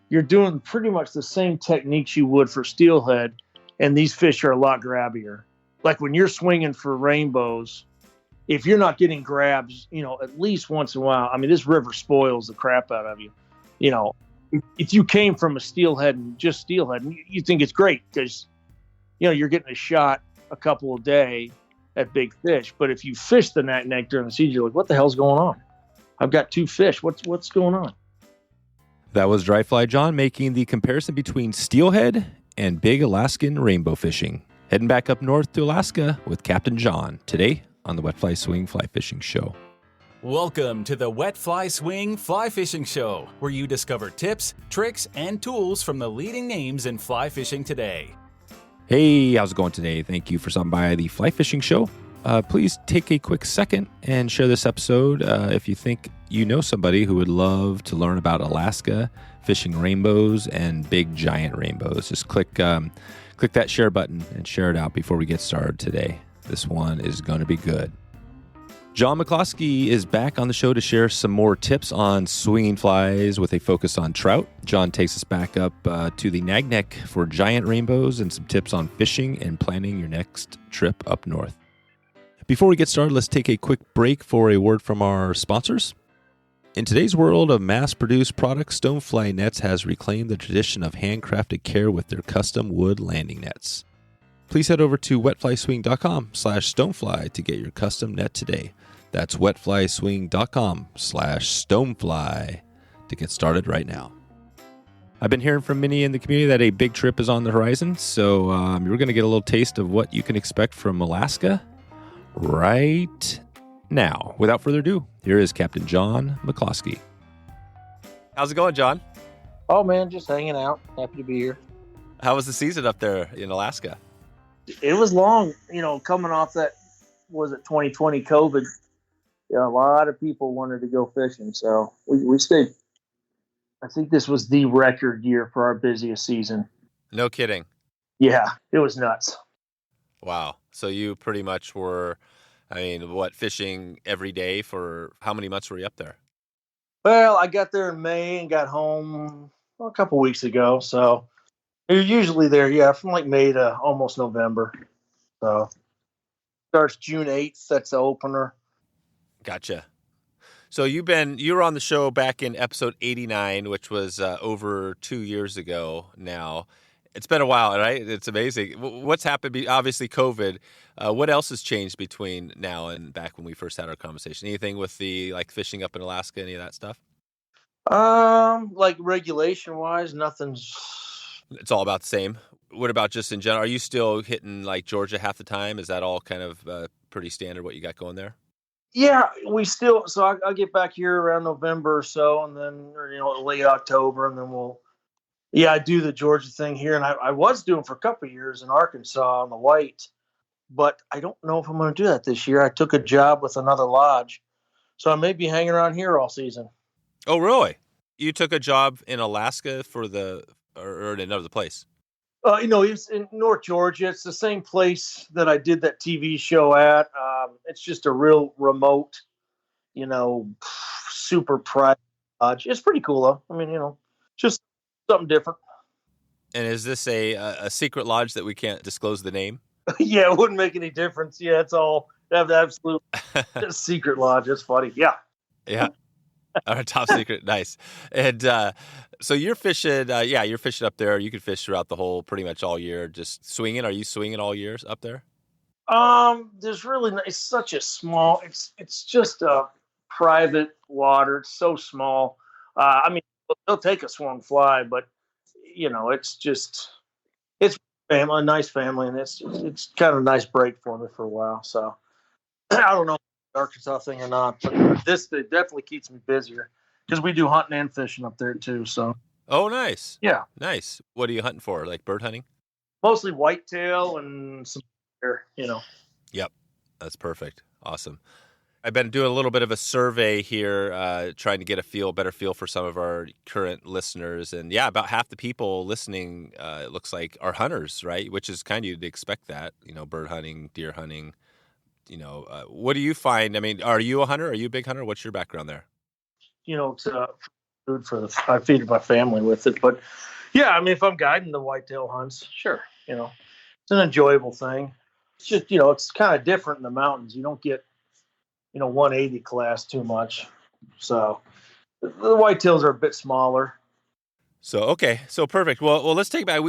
you're doing pretty much the same techniques you would for steelhead, and these fish are a lot grabbier. Like when you're swinging for rainbows, if you're not getting grabs, at least once in a while, I mean, this river spoils the crap out of you. If you came from a steelhead and just steelhead, you think it's great because, you're getting a shot a couple a day at big fish. But if you fish the Naknek during the season, you're like, what the hell's going on? I've got 2 fish. What's going on? That was Dry Fly John making the comparison between steelhead and big Alaskan rainbow fishing. Heading back up north to Alaska with Captain John today on the Wet Fly Swing Fly Fishing Show. Welcome to the Wet Fly Swing Fly Fishing Show, where you discover tips, tricks, and tools from the leading names in fly fishing today. Hey, how's it going today? Thank you for stopping by the Fly Fishing Show. Please take a quick second and share this episode if you think you know somebody who would love to learn about Alaska, fishing rainbows, and big giant rainbows. Just click that share button and share it out before we get started today. This one is going to be good. John McCloskey is back on the show to share some more tips on swinging flies with a focus on trout. John takes us back up to the Naknek for giant rainbows and some tips on fishing and planning your next trip up north. Before we get started, let's take a quick break for a word from our sponsors. In today's world of mass-produced products, Stonefly Nets has reclaimed the tradition of handcrafted care with their custom wood landing nets. Please head over to wetflyswing.com/stonefly to get your custom net today. That's wetflyswing.com/stonefly to get started right now. I've been hearing from many in the community that a big trip is on the horizon, so you're going to get a little taste of what you can expect from Alaska right now. Without further ado, here is Captain John McCloskey. How's it going, John? Oh, man, just hanging out. Happy to be here. How was the season up there in Alaska? It was long, coming off that, was it 2020 COVID? A lot of people wanted to go fishing, so we stayed. I think this was the record year for our busiest season. No kidding. Yeah, it was nuts. Wow. So you pretty much were, fishing every day for how many months were you up there? Well, I got there in May and got home a couple weeks ago, so you're usually there, from like May to almost November. So starts June 8th. That's the opener. Gotcha. So you were on the show back in episode 89, which was over 2 years ago now. It's been a while, right? It's amazing. What's happened? Obviously, COVID. What else has changed between now and back when we first had our conversation? Anything with the fishing up in Alaska, any of that stuff? Like regulation wise, nothing's. It's all about the same. What about just in general? Are you still hitting Georgia half the time? Is that all kind of pretty standard what you got going there? Yeah, we still. So I'll get back here around November or so, and then late October, and then I do the Georgia thing here, and I was doing for a couple of years in Arkansas on the white, but I don't know if I'm going to do that this year. I took a job with another lodge, so I may be hanging around here all season. Oh, really? You took a job in Alaska or in another place? It's in North Georgia. It's the same place that I did that TV show at. It's just a real remote, super private lodge. It's pretty cool, though. Just something different. And is this a secret lodge that we can't disclose the name? Yeah, it wouldn't make any difference. Yeah, it's all absolute secret lodge. It's funny. Yeah. Yeah. Our top secret. Nice. And so you're fishing, you're fishing up there. You could fish throughout pretty much all year, just swinging. Are you swinging all year up there? There's really, it's such a small, it's just a private water. It's so small. They'll take a swung fly, but it's family, a nice family, and it's kind of a nice break for me for a while. So I don't know if the Arkansas thing or not, but it definitely keeps me busier because we do hunting and fishing up there too. So. Oh, nice. Yeah. Nice. What are you hunting for? Like bird hunting? Mostly whitetail and some deer, Yep. That's perfect. Awesome. I've been doing a little bit of a survey here, trying to get a better feel for some of our current listeners. And about half the people listening, it looks like, are hunters, right? Which is kind of, you'd expect that, bird hunting, deer hunting. What do you find? Are you a hunter? Are you a big hunter? What's your background there? It's food I feed my family with it. But yeah, I mean, if I'm guiding the whitetail hunts, sure, it's an enjoyable thing. It's just, it's kind of different in the mountains. You don't get, 180 class too much. So the whitetails are a bit smaller. So, okay. So perfect. Well, let's take back.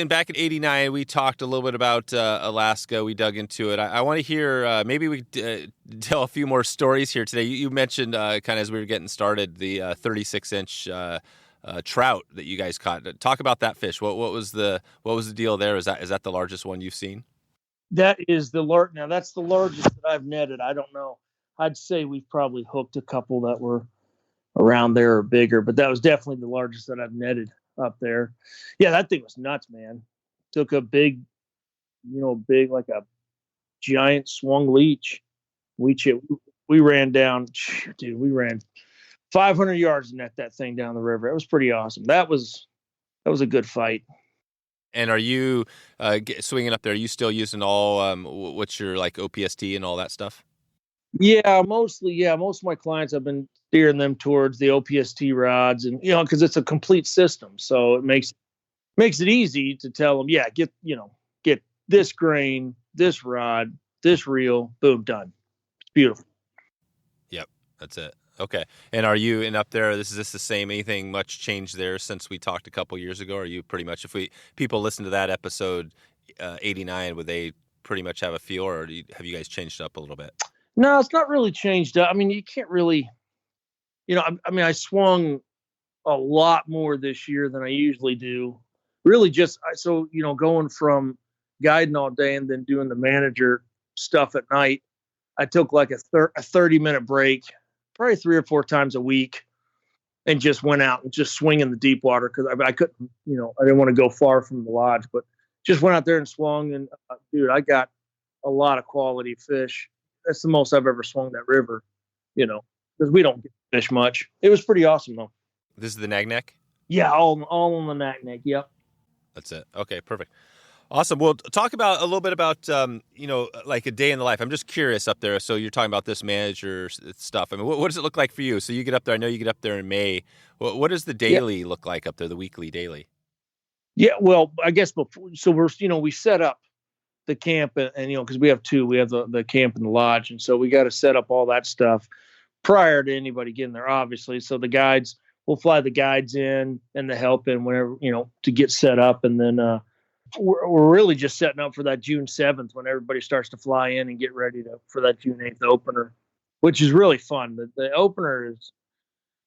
Back in '89, we talked a little bit about Alaska. We dug into it. I want to hear, maybe we tell a few more stories here today. You mentioned kind of as we were getting started, the 36-inch trout that you guys caught. Talk about that fish. What was the deal there? Is that the largest one you've seen? That is now that's the largest that I've netted. I don't know. I'd say we've probably hooked a couple that were around there or bigger, but that was definitely the largest that I've netted up there. Yeah, that thing was nuts, man. Took a big like a giant swung leech. We ran down, dude. We ran 500 yards to net that thing down the river. It was pretty awesome. That was a good fight. And are you swinging up there? Are you still using all what's your like OPST and all that stuff? Yeah, mostly. Yeah, most of my clients, I've been steering them towards the OPST rods, and because it's a complete system, so it makes it easy to tell them, yeah, get this grain, this rod, this reel, boom, done. It's beautiful. Yep, that's it. Okay. And are you up there? Is this the same? Anything much changed there since we talked a couple years ago? Are you pretty much, if people listen to that episode 89, would they pretty much have a feel, or have you guys changed up a little bit? No, it's not really changed up. I mean, you can't really, I swung a lot more this year than I usually do. Really going from guiding all day and then doing the manager stuff at night, I took like a 30-minute break, probably 3 or 4 times a week, and just went out and just swing in the deep water because I couldn't, I didn't want to go far from the lodge, but just went out there and swung. And dude, I got a lot of quality fish. That's the most I've ever swung that river, because we don't get fish much. It was pretty awesome though. This is the Naknek? Yeah, all on the Naknek. Yep. That's it. Okay, perfect. Awesome. Well, talk about a little bit about, like a day in the life. I'm just curious up there. So you're talking about this manager stuff. I mean, what does it look like for you? So you get up there. I know you get up there in May. What does the daily look like up there, the weekly daily? Yeah, well, I guess before, so we set up the camp and because we have two. We have the camp and the lodge. And so we got to set up all that stuff prior to anybody getting there, obviously. So the guides, we'll fly the guides in and the help in whenever, to get set up. And then we're really just setting up for that June 7th when everybody starts to fly in and get ready for that June 8th opener, which is really fun. The opener is,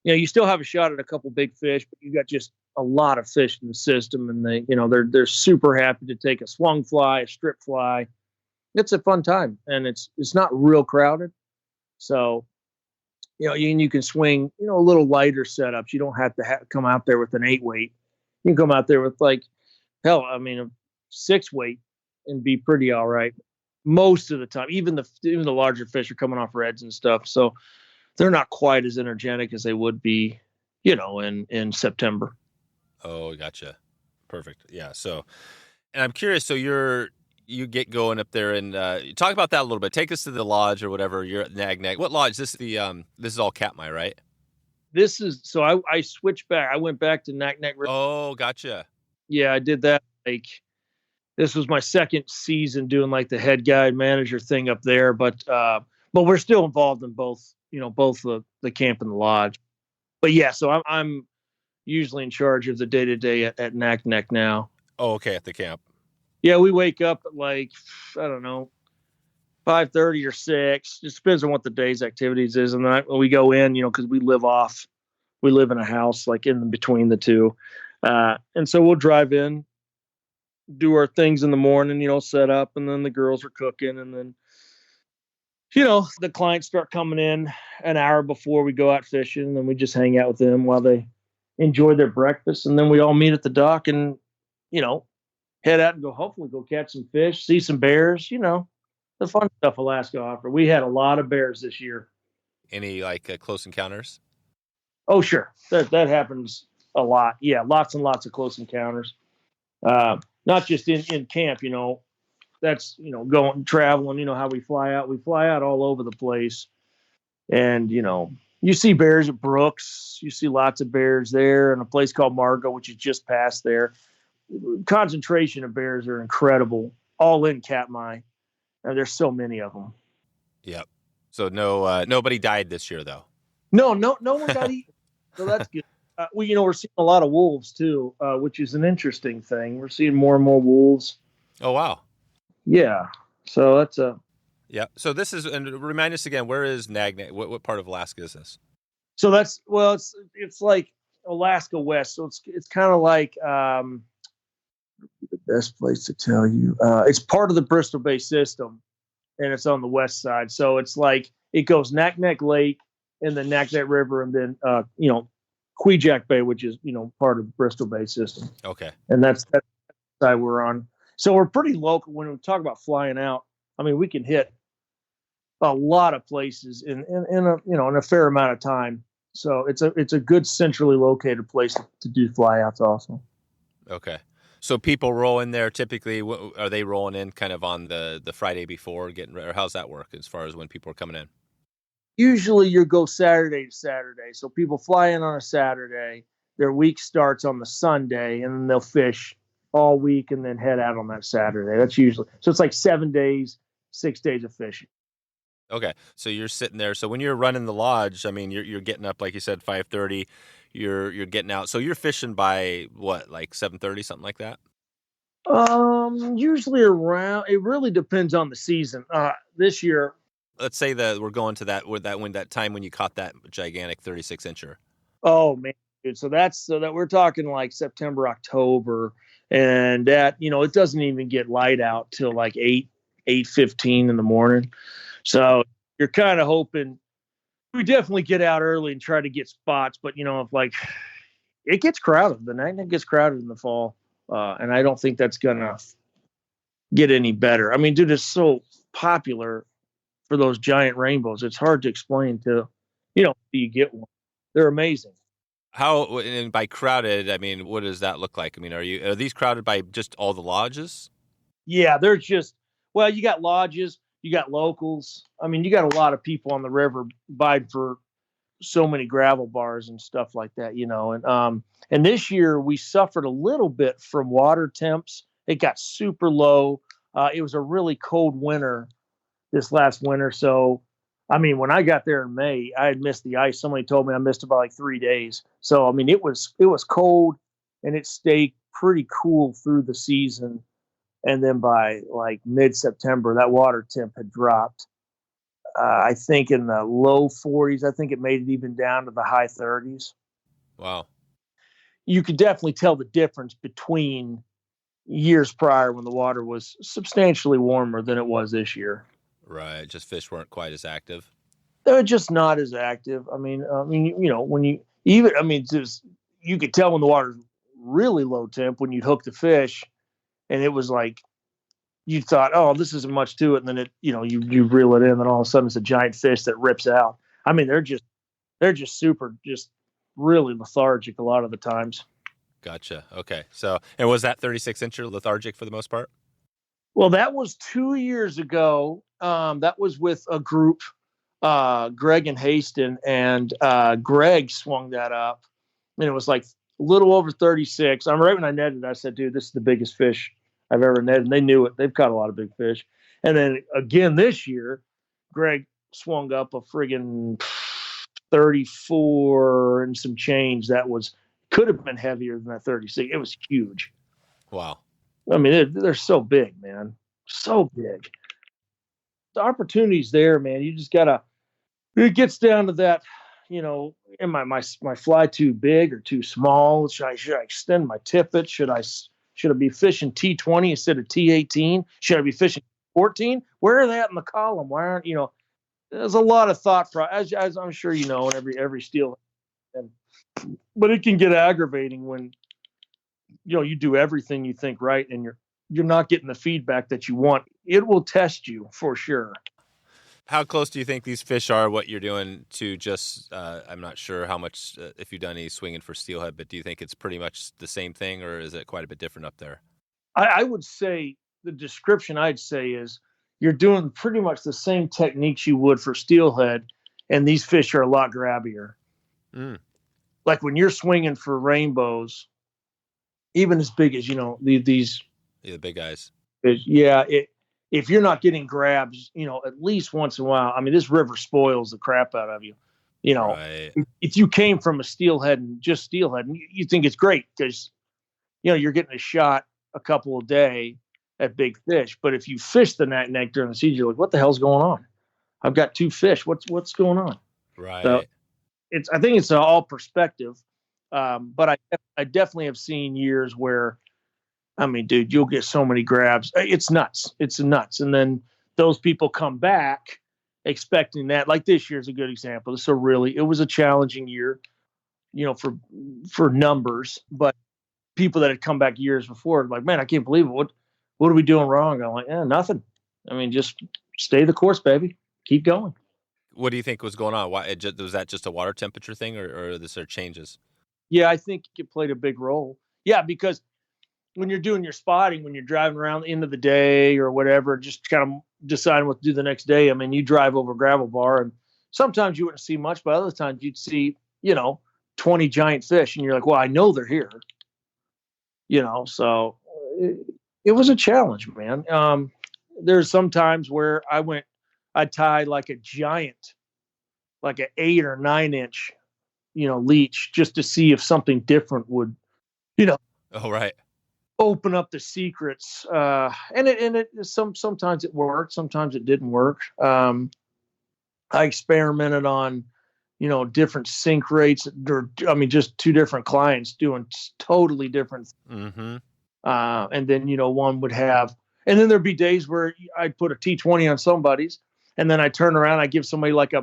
you still have a shot at a couple big fish, but you got just a lot of fish in the system, and they're super happy to take a swung fly, a strip fly. It's a fun time, and it's not real crowded. So, you can swing, a little lighter setups. You don't have to come out there with an 8-weight. You can come out there with a 6-weight and be pretty all right most of the time. Even the larger fish are coming off reds and stuff, so they're not quite as energetic as they would be, in September. Oh, gotcha. Perfect. Yeah. So, and I'm curious. So you get going up there and talk about that a little bit. Take us to the lodge or whatever. You're at Naknek. What lodge? This is all Katmai, right? This is I switched back. I went back to Naknek River. Oh, gotcha. Yeah, I did that. This was my second season doing like the head guide manager thing up there, but we're still involved in both the camp and the lodge. But yeah, so I'm usually in charge of the day-to-day at Naknek now. Oh, okay, at the camp. Yeah, we wake up at 5:30 or 6. Just depends on what the day's activities is. And then when we go in, because we live in a house like in between the two. And so we'll drive in, do our things in the morning, set up, and then the girls are cooking. And then, the clients start coming in an hour before we go out fishing. And then we just hang out with them while they enjoy their breakfast. And then we all meet at the dock and, head out and hopefully go catch some fish, see some bears, the fun stuff Alaska offer. We had a lot of bears this year. Any close encounters? Oh, sure. That happens a lot. Yeah. Lots and lots of close encounters. Not just in camp, that's, traveling, how we fly out all over the place. And, You see bears at Brooks. You see lots of bears there, and a place called Margot, which is just past there. Concentration of bears are incredible, all in Katmai. And there's so many of them. Yep. So nobody died this year though. No one got eaten. So that's good. We're seeing a lot of wolves too, which is an interesting thing. We're seeing more and more wolves. Oh wow. Yeah. So that's Yeah. So this is, and remind us again, where is Naknek? What part of Alaska is this? So it's like Alaska West. So it's kind of like the best place to tell you. It's part of the Bristol Bay system, and it's on the west side. So it's like it goes Naknek Lake and the Naknek River, and then Kvichak Bay, which is part of the Bristol Bay system. Okay. And that's the side we're on. So we're pretty local when we talk about flying out. I mean, we can hit a lot of places in a fair amount of time. So it's a good centrally located place to do flyouts also. Okay. So people roll in there typically. Are they rolling in kind of on the Friday before or how's that work as far as when people are coming in? Usually you go Saturday to Saturday. So people fly in on a Saturday, their week starts on the Sunday, and then they'll fish all week and then head out on that Saturday. That's usually, so it's like 7 days, 6 days of fishing. Okay. So you're sitting there. So when you're running the lodge, I mean, you're getting up, like you said, 5:30, you're getting out. So you're fishing by what, like 7:30, something like that? Usually around, it really depends on the season. This year, Let's say that we're going to that time when you caught that gigantic 36-incher. oh man, dude. So that we're talking like September, October, and that, it doesn't even get light out till like 8:15 in the morning. So you're kind of hoping we definitely get out early and try to get spots. But, if like it gets crowded, the Naknek gets crowded in the fall. And I don't think that's going to get any better. I mean, dude, it's so popular for those giant rainbows. It's hard to explain to, you get one. They're amazing. How, and by crowded, I mean, what does that look like? I mean, are these crowded by just all the lodges? Yeah, they're just, well, you got lodges, you got locals. I mean, you got a lot of people on the river buying for so many gravel bars and stuff like that, and this year we suffered a little bit from water temps. It got super low. It was a really cold winter this last winter. So, I mean, when I got there in May, I had missed the ice. Somebody told me I missed about like 3 days. So, I mean, it was cold and it stayed pretty cool through the season. And then by like mid-September, that water temp had dropped. I think in the low 40s. I think it made it even down to the high 30s. Wow. You could definitely tell the difference between years prior when the water was substantially warmer than it was this year. Right. Just fish weren't quite as active. They're just not as active. I mean, when you could tell when the water's really low temp when you'd hook the fish and it was like, you thought, oh, this isn't much to it. And then it, you reel it in and all of a sudden it's a giant fish that rips out. I mean, they're just super, just really lethargic a lot of the times. Gotcha. Okay. So, and was that 36-incher lethargic for the most part? Well, that was 2 years ago. That was with a group, Greg and Haston, and Greg swung that up and it was like a little over 36. I'm right when I netted, I said, dude, this is the biggest fish I've ever netted. And they knew it. They've caught a lot of big fish. And then again this year, Greg swung up a friggin' 34 and some change. That could have been heavier than that 36. It was huge. Wow. I mean, they're so big, man. So big. The opportunity's there, man. You just gotta. It gets down to that. Am my fly too big or too small? Should I extend my tippet? Should I be fishing T20 instead of T18? Should I be fishing 14? Where are they at in the column? Why aren't There's a lot of thought as I'm sure in every steel, but it can get aggravating when you do everything you think right and you're not getting the feedback that you want. It will test you for sure. How close do you think these fish are, what you're doing to just, I'm not sure how much, if you've done any swinging for steelhead, but do you think it's pretty much the same thing or is it quite a bit different up there? I would say the description I'd say is you're doing pretty much the same techniques you would for steelhead and these fish are a lot grabbier. Like when you're swinging for rainbows, even as big as, these the big guys. if you're not getting grabs, at least once in a while, I mean, this river spoils the crap out of you. Right. If you came from a steelhead and just steelhead, and you think it's great because, you're getting a shot a couple a day at big fish. But if you fish the Naknek during the season, you're like, what the hell's going on? I've got 2 fish. What's going on? Right. So I think it's all perspective. But I definitely have seen years where, I mean, dude, you'll get so many grabs. It's nuts. It's nuts. And then those people come back expecting that. Like this year's a good example. So really, it was a challenging year, for numbers. But people that had come back years before, like, man, I can't believe it. What are we doing wrong? I'm like, nothing. I mean, just stay the course, baby. Keep going. What do you think was going on? Why was that just a water temperature thing, or is there changes? Yeah, I think it played a big role. Yeah, because when you're doing your spotting, when you're driving around the end of the day or whatever, just kind of deciding what to do the next day. I mean, you drive over a gravel bar, and sometimes you wouldn't see much, but other times you'd see, 20 giant fish, and you're like, well, I know they're here. So it was a challenge, man. There's some times where I tied like a giant, like an 8 or 9 inch, leech, just to see if something different would, Oh, right. open up the secrets. And sometimes it worked, sometimes it didn't work. I experimented on, different sink rates, or, I mean, just 2 different clients doing totally different. Mm-hmm. And then, one would have, and then there'd be days where I'd put a T20 on somebody's, and then I turn around, I give somebody like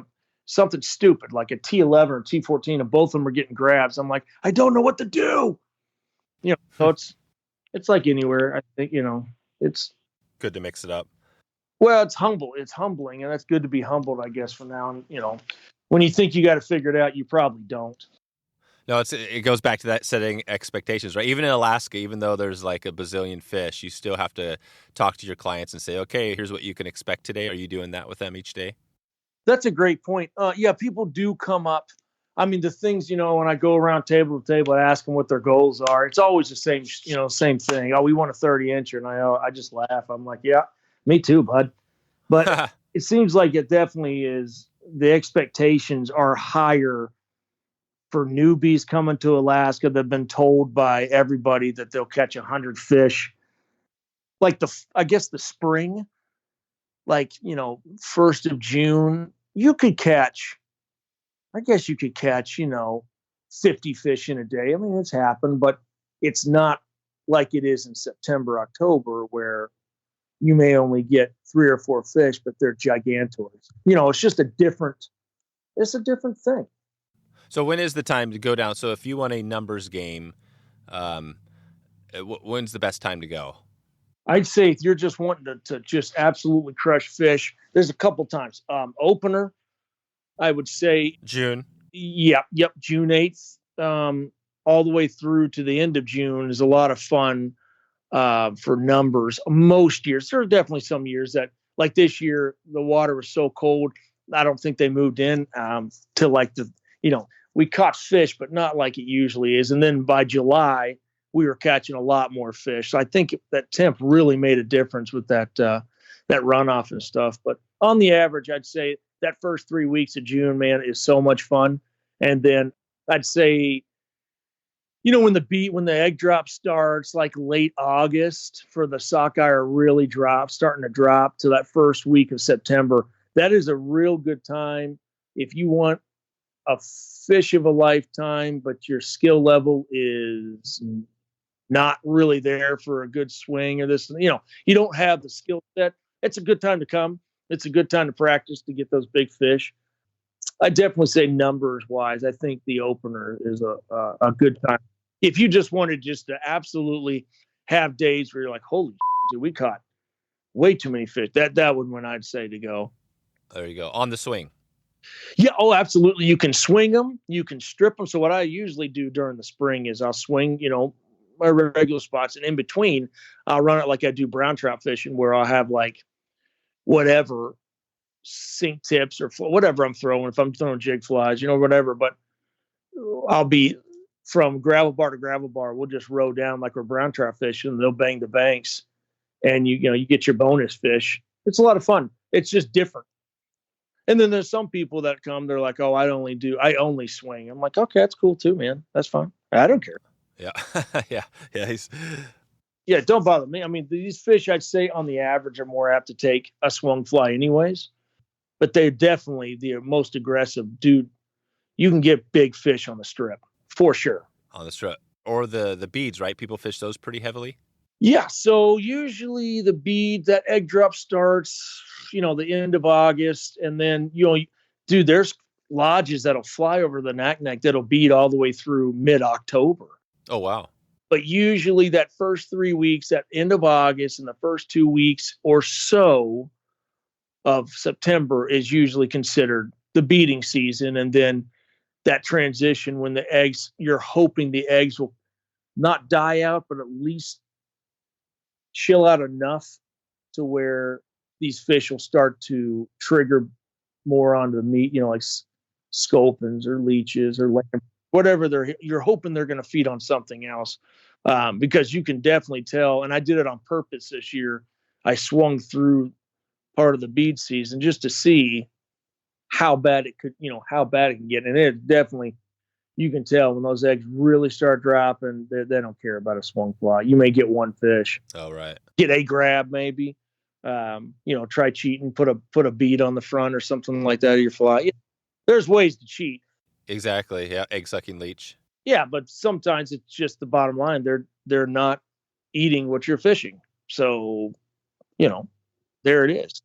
something stupid, like a T11 or T14, and both of them are getting grabs. I'm like, I don't know what to do. So it's like anywhere. I think, it's good to mix it up. Well, it's humbling, and that's good to be humbled, I guess, from now on. When you think you got to figure it out, you probably don't. No, it goes back to that setting expectations, right? Even in Alaska, even though there's like a bazillion fish, you still have to talk to your clients and say, okay, here's what you can expect today. Are you doing that with them each day? That's a great point. Yeah, people do come up. I mean, the things, when I go around table to table and ask them what their goals are, it's always the same, same thing. Oh, we want a 30-incher. And I just laugh. I'm like, yeah, me too, bud. But it seems like it definitely is. The expectations are higher for newbies coming to Alaska. They've been told by everybody that they'll catch 100 fish. Like I guess the spring, like, 1st of June, you could catch 50 fish in a day. I mean, it's happened, but it's not like it is in September, October, where you may only get 3 or 4 fish, but they're gigantoids. It's just a different thing. So when is the time to go down? So if you want a numbers game, when's the best time to go? I'd say if you're just wanting to just absolutely crush fish, there's a couple times. Opener, I would say June. Yep, June 8th, all the way through to the end of June is a lot of fun for numbers. Most years, there are definitely some years that, like this year, the water was so cold, I don't think they moved in till like we caught fish, but not like it usually is. And then by July, we were catching a lot more fish. So I think that temp really made a difference with that runoff and stuff. But on the average, I'd say that first 3 weeks of June, man, is so much fun. And then I'd say, when the egg drop starts, like late August, for the sockeye are really starting to drop to that first week of September. That is a real good time if you want a fish of a lifetime, but your skill level is not really there for a good swing or this. You don't have the skill set. It's a good time to come. It's a good time to practice to get those big fish. I definitely say numbers wise, I think the opener is a good time. If you just wanted just to absolutely have days where you're like, holy shit, dude, we caught way too many fish. That would when I'd say to go. There you go. On the swing. Yeah. Oh, absolutely. You can swing them. You can strip them. So what I usually do during the spring is I'll swing, my regular spots, and in between I'll run it like I do brown trout fishing, where I'll have like whatever, sink tips or whatever I'm throwing, if I'm throwing jig flies, whatever. But I'll be from gravel bar to gravel bar. We'll just row down like we're brown trout fishing. And they'll bang the banks, and you get your bonus fish. It's a lot of fun. It's just different. And then there's some people that come, they're like, oh, I only swing. I'm like, okay, that's cool too, man. That's fine. I don't care. Yeah. Yeah. Yeah. Don't bother me. I mean, these fish, I'd say on the average are more apt to take a swung fly anyways, but they're definitely the most aggressive. Dude, you can get big fish on the strip for sure. On the strip or the beads, right? People fish those pretty heavily. Yeah. So usually the bead, that egg drop starts, the end of August. And then, dude, there's lodges that'll fly over the Naknek that'll bead all the way through mid-October. Oh, wow. But usually that first 3 weeks, that end of August and the first 2 weeks or so of September is usually considered the beading season. And then that transition when the eggs, you're hoping the eggs will not die out, but at least chill out enough to where these fish will start to trigger more onto the meat, like sculpins or leeches or lamb, whatever you're hoping they're going to feed on something else. Because you can definitely tell, and I did it on purpose this year. I swung through part of the bead season just to see how bad it can get. And it definitely, you can tell when those eggs really start dropping, they don't care about a swung fly. You may get one fish. Oh, right. Get a grab maybe. Try cheating, put a bead on the front or something like that of your fly. Yeah, there's ways to cheat. Exactly. Yeah. Egg sucking leech. Yeah. But sometimes it's just the bottom line. They're not eating what you're fishing. So, there it is.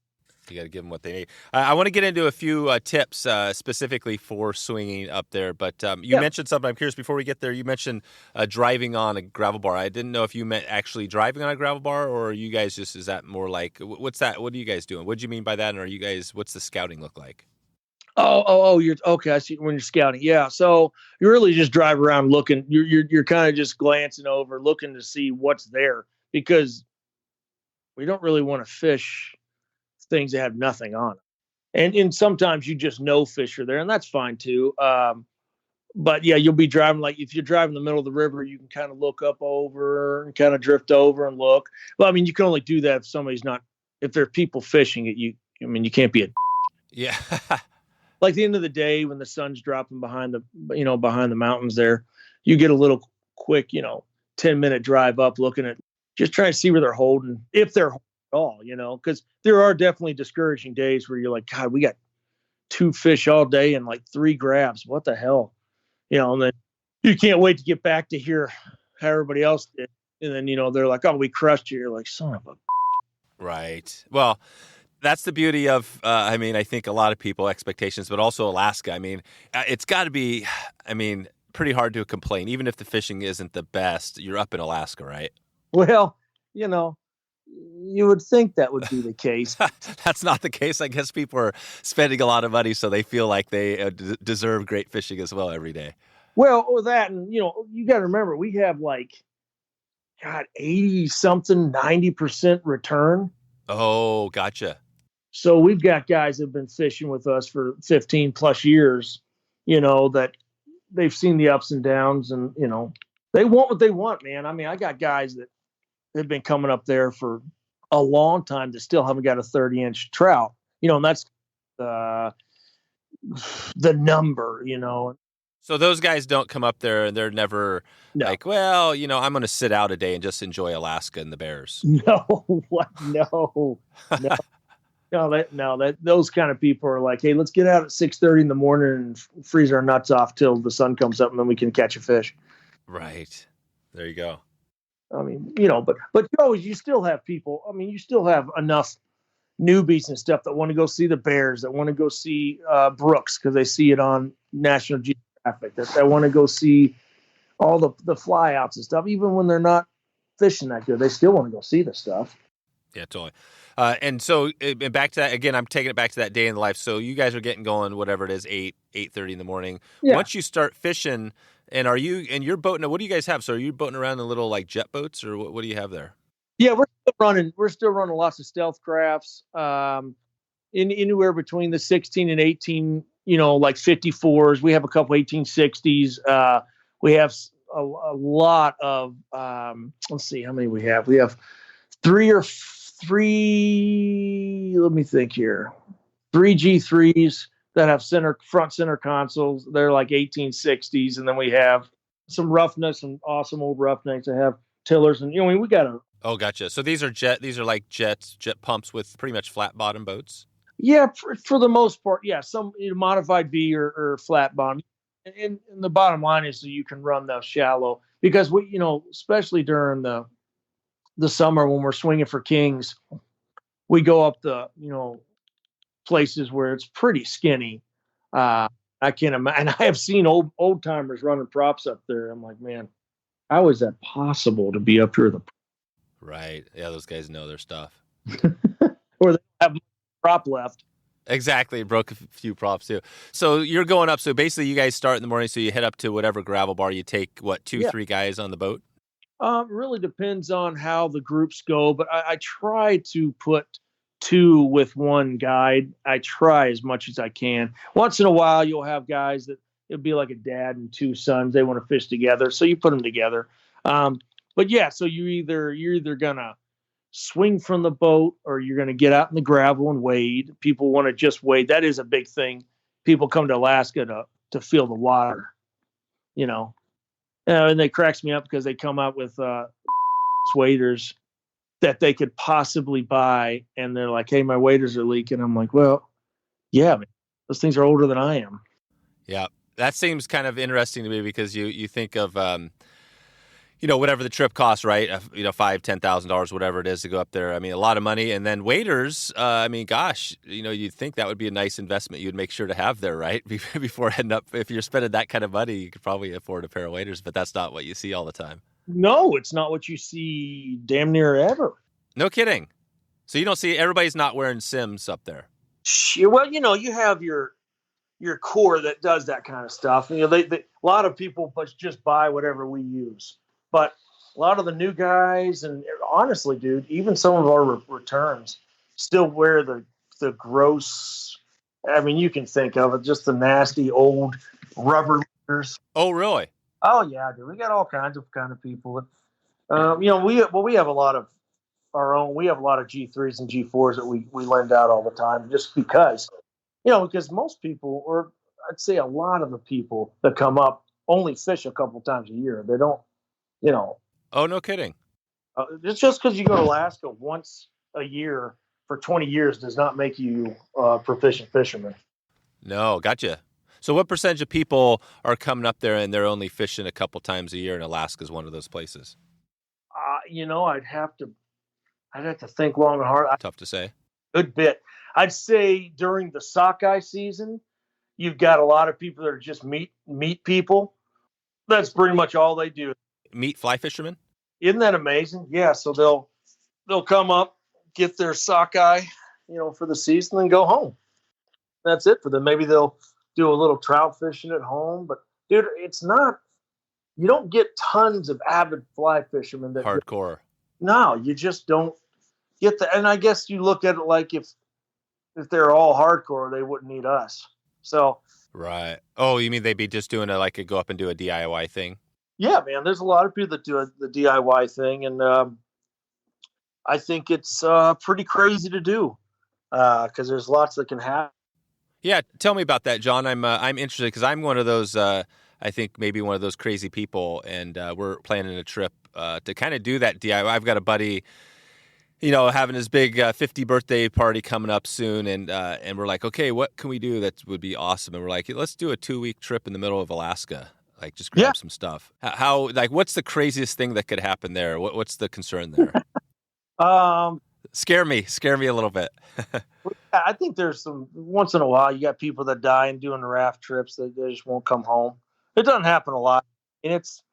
You got to give them what they need. I want to get into a few tips specifically for swinging up there. But you mentioned something. I'm curious, before we get there, you mentioned driving on a gravel bar. I didn't know if you meant actually driving on a gravel bar, or are you guys is that more like, what's that? What are you guys doing? What do you mean by that? And are you guys, what's the scouting look like? You're okay. I see when you're scouting. Yeah. So you really just drive around looking, you're kind of just glancing over, looking to see what's there, because we don't really want to fish things that have nothing on it. And sometimes you just know fish are there, and that's fine too. But yeah, you'll be driving, like if you're driving in the middle of the river, you can kind of look up over and kind of drift over and look. Well, I mean, you can only do that if there are people fishing it, you can't be Yeah. Like the end of the day when the sun's dropping behind the mountains there, you get a little quick, 10-minute drive up looking at, just trying to see where they're holding, if they're holding at all, because there are definitely discouraging days where you're like, God, we got 2 fish all day and like 3 grabs. What the hell? And then you can't wait to get back to hear how everybody else did. And then, they're like, oh, we crushed you. You're like, son of a. Right. Well, that's the beauty of, I think a lot of people expectations, but also Alaska. It's got to be, pretty hard to complain. Even if the fishing isn't the best, you're up in Alaska, right? Well, you would think that would be the case. That's not the case. I guess people are spending a lot of money, so they feel like they deserve great fishing as well every day. Well, or that, and you got to remember, we have 80 something, 90% return. Oh, gotcha. So we've got guys that have been fishing with us for 15 plus years, that they've seen the ups and downs, and, they want what they want, man. I got guys that have been coming up there for a long time that still haven't got a 30-inch trout, and that's the number, So those guys don't come up there and they're never like, well, I'm going to sit out a day and just enjoy Alaska and the bears. No. Those kind of people are like, hey, let's get out at 6:30 in the morning and freeze our nuts off till the sun comes up, and then we can catch a fish. Right. There you go. But you still have people. You still have enough newbies and stuff that want to go see the bears, that want to go see Brooks because they see it on National Geographic, that want to go see all the fly outs and stuff. Even when they're not fishing that good, they still want to go see the stuff. Yeah, totally. And so back to that again, I'm taking it back to that day in the life. So you guys are getting going, whatever it is, 8:30 in the morning. Yeah. Once you start fishing, and you're boating, what do you guys have? So are you boating around in little like jet boats, or what do you have there? Yeah, we're still running lots of stealth crafts. anywhere between the 16 and 18, like 54s. We have a couple 1860s. We have a lot of, let's see how many we have. We have three, let me think here. 3 G3s that have front center consoles. They're like 1860s. And then we have some roughnecks and awesome old roughnecks that have tillers. And, we got a. Oh, gotcha. So these are like jet pumps with pretty much flat bottom boats? Yeah, for the most part, yeah. Some modified V or flat bottom. And the bottom line is that you can run those shallow because we, especially during the summer when we're swinging for kings, we go up the, places where it's pretty skinny. I can't imagine. And I have seen old timers running props up there. I'm like, man, how is that possible to be up here? Right. Yeah, those guys know their stuff. Or they have prop left. Exactly. Broke a few props too. So you're going up. So basically you guys start in the morning. So you head up to whatever gravel bar. You take, 3 guys on the boat? Really depends on how the groups go. But I try to put 2 with 1 guide. I try as much as I can. Once in a while, you'll have guys that it'll be like a dad and 2 sons. They want to fish together. So you put them together. But yeah, so you're either going to swing from the boat or you're going to get out in the gravel and wade. People want to just wade. That is a big thing. People come to Alaska to feel the water, and they cracks me up because they come out with waders that they could possibly buy. And they're like, hey, my waders are leaking. I'm like, well, yeah, man, those things are older than I am. Yeah. That seems kind of interesting to me because you think of, whatever the trip costs, right? $5,000-$10,000, whatever it is to go up there. I mean, a lot of money. And then waders, gosh, you'd think that would be a nice investment you'd make sure to have there, right? Before heading up. If you're spending that kind of money, you could probably afford a pair of waders, but that's not what you see all the time. No, it's not what you see damn near ever. No kidding. So you don't see, everybody's not wearing Sims up there. Well, you have your core that does that kind of stuff. They a lot of people just buy whatever we use. But a lot of the new guys, and honestly, dude, even some of our returns still wear the gross. I mean, you can think of it, just the nasty old rubber leaders. Oh, really? Oh yeah, dude. We got all kinds of people. We have a lot of our own. We have a lot of G3s and G4s that we lend out all the time, just because, because most people, or I'd say a lot of the people that come up, only fish a couple times a year. They don't. Oh, no kidding. It's just because you go to Alaska once a year for 20 years does not make you a proficient fisherman. No, gotcha. So what percentage of people are coming up there and they're only fishing a couple times a year, and Alaska is one of those places? I'd have to think long and hard. Tough to say. Good bit. I'd say during the sockeye season, you've got a lot of people that are just meat people. That's pretty much all they do. Meat fly fishermen? Isn't that amazing? Yeah, so they'll come up, get their sockeye, for the season, and go home. That's it for them. Maybe they'll do a little trout fishing at home, but dude, it's not. You don't get tons of avid fly fishermen that hardcore. No, you just don't get that. And I guess you look at it like if they're all hardcore, they wouldn't need us. So right. Oh, you mean they'd be just doing go up and do a DIY thing? Yeah, man. There's a lot of people that do the DIY thing, and I think it's pretty crazy to do because there's lots that can happen. Yeah, tell me about that, John. I'm interested because I'm one of those. I think maybe one of those crazy people, and we're planning a trip to kind of do that DIY. I've got a buddy, having his big 50 birthday party coming up soon, and we're like, okay, what can we do that would be awesome? And we're like, let's do a 2-week trip in the middle of Alaska. Like, just grab some stuff. What's the craziest thing that could happen there? What's the concern there? Scare me a little bit. I think there's some, once in a while, you got people that die and doing the raft trips that they just won't come home. It doesn't happen a lot. And it's,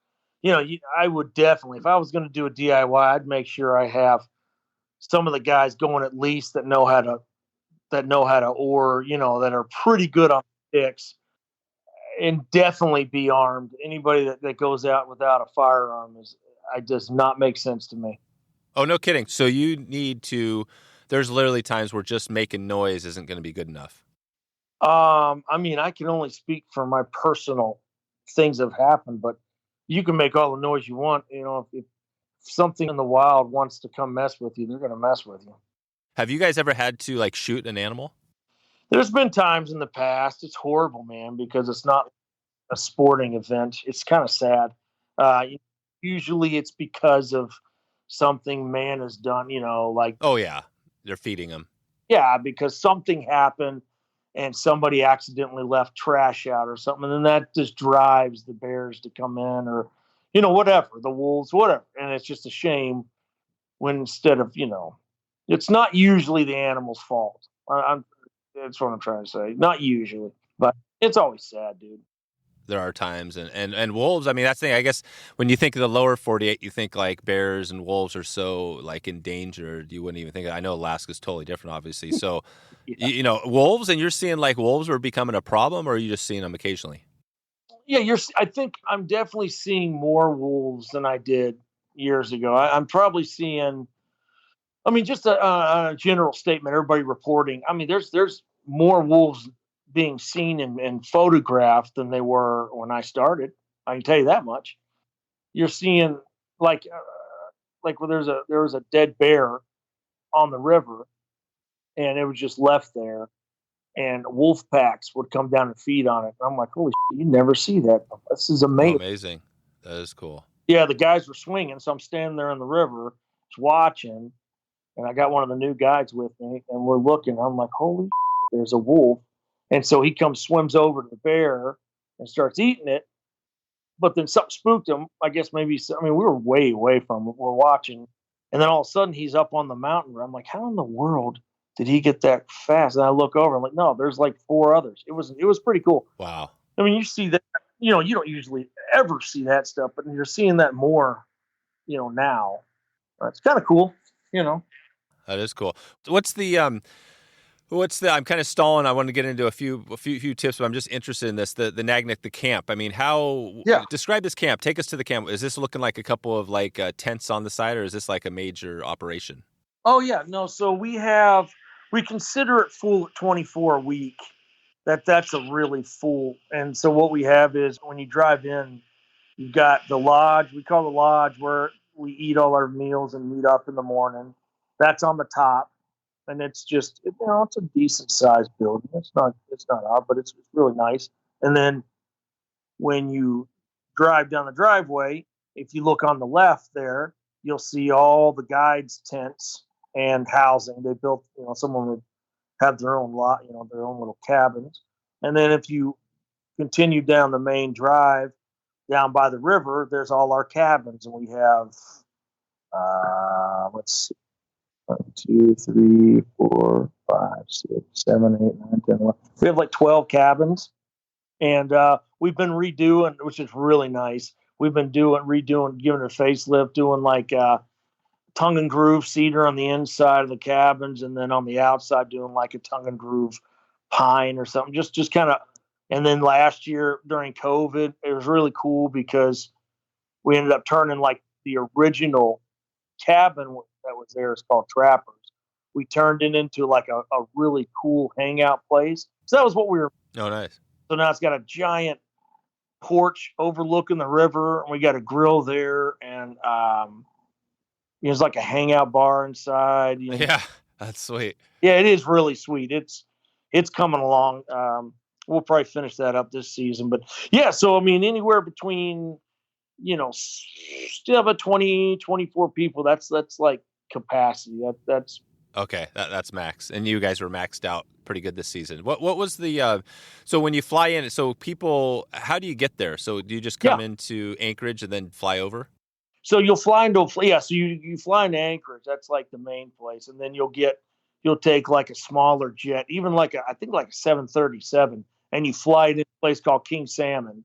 I would definitely, if I was going to do a DIY, I'd make sure I have some of the guys going at least that know how to oar, that are pretty good on sticks. And definitely be armed. Anybody that goes out without a firearm does not make sense to me. Oh, no kidding. So you need to there's literally times where just making noise isn't going to be good enough? I mean, I can only speak for my personal things that have happened, but you can make all the noise you want. You know, if something in the wild wants to come mess with you, they're going to mess with you. Have you guys ever had to like shoot an animal? There's been times in the past. It's horrible, man, because it's not a sporting event. It's kind of sad. Uh, Usually it's because of something man has done, you know, like, Oh yeah, they're feeding them. yeah, because something happened and somebody accidentally left trash out or something. And then that just drives the bears to come in or, you know, whatever, the wolves, whatever. And it's just a shame when instead of, you know, it's not usually the animal's fault. That's what I'm trying to say. Not usually, but it's always sad, dude. There are times, and wolves. I mean, that's the thing. I guess when you think of the lower 48, you think like bears and wolves are so like endangered. You wouldn't even think. I know Alaska's totally different, obviously. So, Yeah. you know, wolves, and you're seeing like wolves are becoming a problem, or are you just seeing them occasionally? Yeah, I think I'm definitely seeing more wolves than I did years ago. I'm probably seeing. I mean, just a general statement. Everybody reporting. I mean, there's more wolves being seen and photographed than they were when I started. I can tell you that much. You're seeing like like when there was a dead bear on the river, and it was just left there, and wolf packs would come down and feed on it. And I'm like, holy shit, you never see that. This is Oh, amazing. amazing. That is cool. Yeah, the guys were swinging, so I'm standing there in the river, just watching, and I got one of the new guides with me, and we're looking. I'm like, holy shit, there's a wolf. And so he comes, swims over to the bear and starts eating it. But then something spooked him. I guess maybe, I mean, we were way away from it. We're watching. And then all of a sudden he's up on the mountain. I'm like, how in the world did he get that fast? And I look over, I'm like, no, there's like four others. It was pretty cool. Wow. I mean, you see that, you know, you don't usually ever see that stuff, but you're seeing that more, you know, now. It's kind of cool, you know. That is cool. I'm kind of stalling. I want to get into a few tips, but I'm just interested in this. The Naknek, the camp. I mean, Yeah. describe this camp. Take us to the camp. Is this looking like a couple of like tents on the side, or is this like a major operation? Oh yeah, no. So we consider it full at 24 a week. That's a really full. And so what we have is when you drive in, you've got the lodge. We call the lodge where we eat all our meals and meet up in the morning. That's on the top, and it's just, you know, it's a decent sized building. It's not odd, but it's really nice. And then when you drive down the driveway, if you look on the left there, you'll see all the guides' tents and housing. They built, you know, someone would have their own lot, you know, their own little cabins. And then if you continue down the main drive down by the river, there's all our cabins, and we have let's see, 1, 2, 3, 4, 5, 6, 7, 8, 9, 10, 11. We have like 12 cabins, and we've been redoing, which is really nice. We've been redoing, giving it a facelift, doing like tongue and groove cedar on the inside of the cabins, and then on the outside doing like a tongue and groove pine or something. Just kind of. And then last year during COVID, it was really cool because we ended up turning like the original cabin that was there is called Trappers. We turned it into like a really cool hangout place. So that was what we were. Oh, nice. So now it's got a giant porch overlooking the river, and we got a grill there, and there's like a hangout bar inside. You know. Yeah, that's sweet. Yeah, it is really sweet. It's coming along. We'll probably finish that up this season, but yeah. So I mean, anywhere between, you know, still about 20, 24 people. That's like capacity. That's Okay, that's max, and you guys were maxed out pretty good this season. What was the so when you fly in? So people, how do you get there? So do you just come into Anchorage and then fly over? So you'll fly into So you fly into Anchorage. That's like the main place, and then you'll take like a smaller jet, even like I think like a 737, and you fly to a place called King Salmon.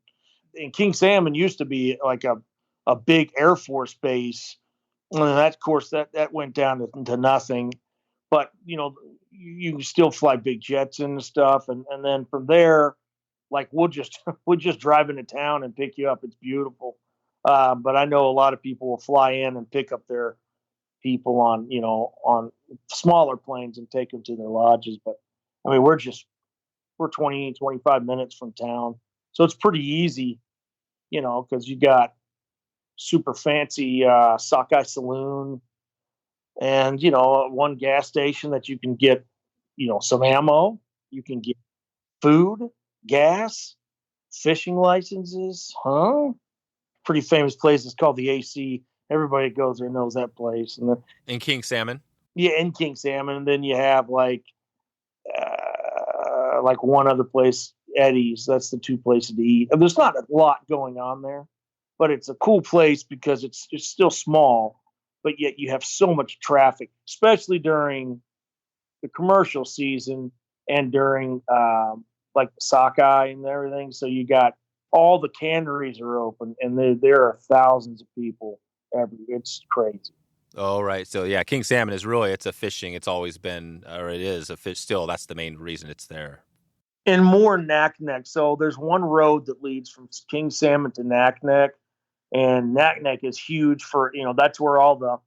And King Salmon used to be like a big Air Force base, and that, of course, that went down to nothing. But you know, you can still fly big jets and stuff, and then from there, like we'll just drive into town and pick you up. It's beautiful. But I know a lot of people will fly in and pick up their people on, on smaller planes and take them to their lodges. But I mean, we're 20, 25 minutes from town. So it's pretty easy, because you got super fancy sockeye saloon and, one gas station that you can get, some ammo, you can get food, gas, fishing licenses, pretty famous place. It's called the AC. Everybody that goes there knows that place. And then And King Salmon. Yeah, and King Salmon. And then you have like one other place, Eddie's. That's the two places to eat. And there's not a lot going on there, but it's a cool place because it's still small, but yet you have so much traffic, especially during the commercial season and during like the sockeye and everything. So you got all the canneries are open, and there are thousands of people it's crazy. Oh, right. So yeah, King Salmon it's a fishing. It's always been, or it is a fish still. That's the main reason it's there. And more Naknek. So there's one road that leads from King Salmon to Naknek, and Naknek is huge for, that's where all the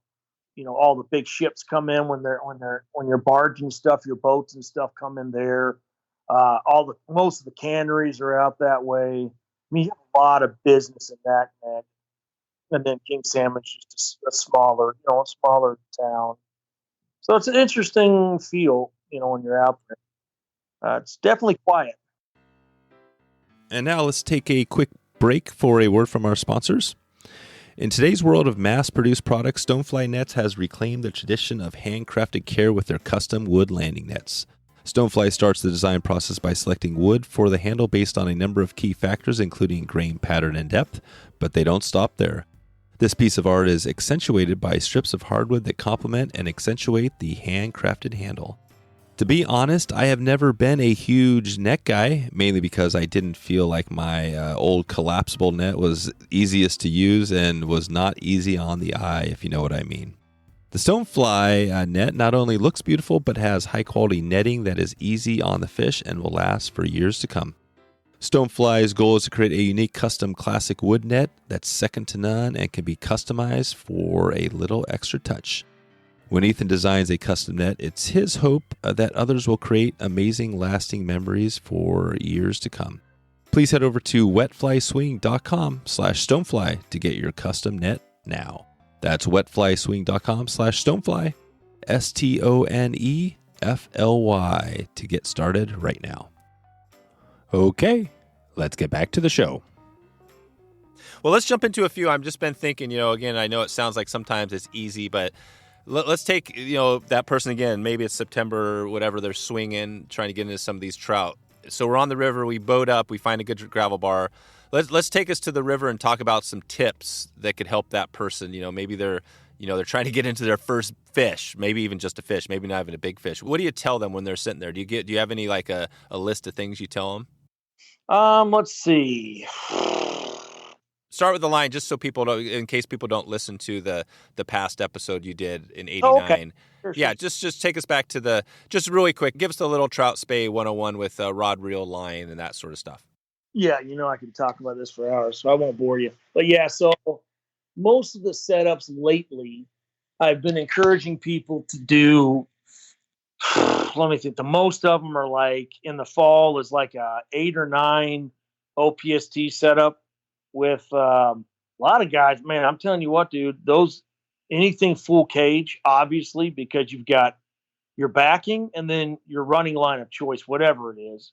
big ships come in when you're barging stuff, your boats and stuff come in there. Most of the canneries are out that way. I mean, you have a lot of business in Naknek. And then King Salmon's just a smaller town. So it's an interesting feel, when you're out there. It's definitely quiet. And now let's take a quick break for a word from our sponsors. In today's world of mass-produced products, Stonefly Nets has reclaimed the tradition of handcrafted care with their custom wood landing nets. Stonefly starts the design process by selecting wood for the handle based on a number of key factors, including grain pattern and depth, but they don't stop there. This piece of art is accentuated by strips of hardwood that complement and accentuate the handcrafted handle. To be honest, I have never been a huge net guy, mainly because I didn't feel like my old collapsible net was easiest to use and was not easy on the eye, if you know what I mean. The Stonefly net not only looks beautiful, but has high-quality netting that is easy on the fish and will last for years to come. Stonefly's goal is to create a unique custom classic wood net that's second to none and can be customized for a little extra touch. When Ethan designs a custom net, it's his hope that others will create amazing lasting memories for years to come. Please head over to wetflyswing.com/stonefly to get your custom net now. That's wetflyswing.com/stonefly, STONEFLY, to get started right now. Okay, let's get back to the show. Well, let's jump into a few. I've just been thinking, again, I know it sounds like sometimes it's easy, but let's take, that person again. Maybe it's September or whatever. They're swinging, trying to get into some of these trout. So we're on the river. We boat up. We find a good gravel bar. Let's take us to the river and talk about some tips that could help that person. Maybe they're trying to get into their first fish, maybe even just a fish, maybe not even a big fish. What do you tell them when they're sitting there? Do you have any like a list of things you tell them? Let's see. Start with the line, just so people don't, in case people don't listen to the past episode you did in '89. Oh, okay. Sure. Yeah, just take us back to just really quick. Give us the little trout spay 101 with rod, reel, line, and that sort of stuff. Yeah, I can talk about this for hours, so I won't bore you. But yeah, so most of the setups lately, I've been encouraging people to do. Let me think. The most of them are like in the fall is like a 8 or 9 OPST setup with a lot of guys. Man, I'm telling you what, dude, anything full cage, obviously, because you've got your backing and then your running line of choice, whatever it is,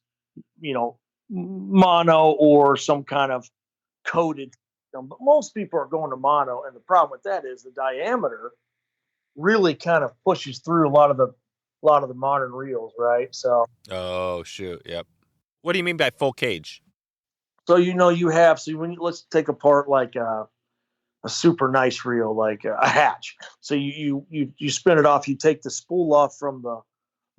mono or some kind of coated. But most people are going to mono, and the problem with that is the diameter really kind of pushes through a lot of the modern reels, right? So. Oh shoot! Yep. What do you mean by full cage? So let's take apart like a super nice reel, like a hatch. So you spin it off. You take the spool off from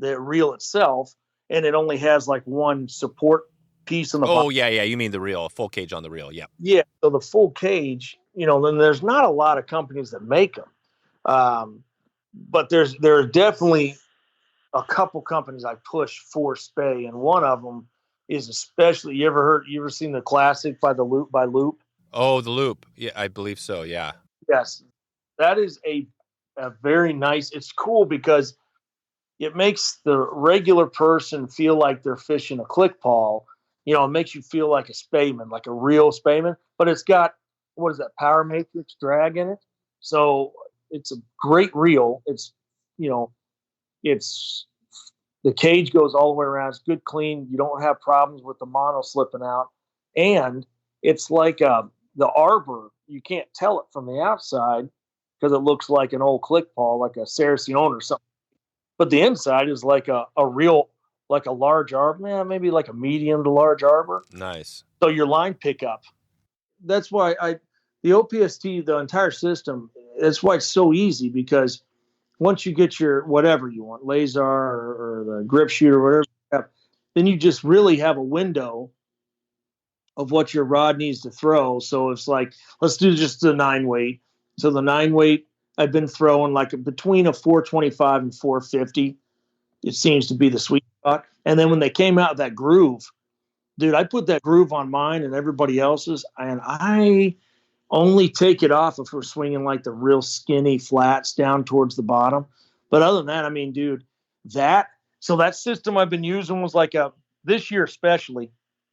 the reel itself, and it only has like one support piece on the bottom. Oh yeah. You mean the reel, full cage on the reel? Yeah. Yeah. So the full cage, then there's not a lot of companies that make them, but there are definitely a couple companies I push for spay, and one of them is especially. You ever seen the classic by Loop? Oh, the Loop. Yeah, I believe so. Yeah. Yes, that is a a very nice. It's cool because it makes the regular person feel like they're fishing a click pawl. It makes you feel like a spayman, like a real spayman. But it's got, what is that, Power Matrix drag in it. So it's a great reel. It's, it's the cage goes all the way around. It's good, clean. You don't have problems with the mono slipping out. And it's like the arbor. You can't tell it from the outside because it looks like an old click pawl, like a Saracen or something. But the inside is like a real, like a large arbor, maybe like a medium to large arbor. Nice. So your line pickup. That's why the OPST, the entire system, that's why it's so easy, because once you get your whatever you want, laser or the grip shooter, whatever you have, then you just really have a window of what your rod needs to throw. So it's like, let's do just the 9-weight. So the 9-weight, I've been throwing like between a 425 and 450. It seems to be the sweet spot. And then when they came out with that groove, dude, I put that groove on mine and everybody else's, and I only take it off if we're swinging like the real skinny flats down towards the bottom. But other than that, I mean, dude, that system I've been using was like this year especially,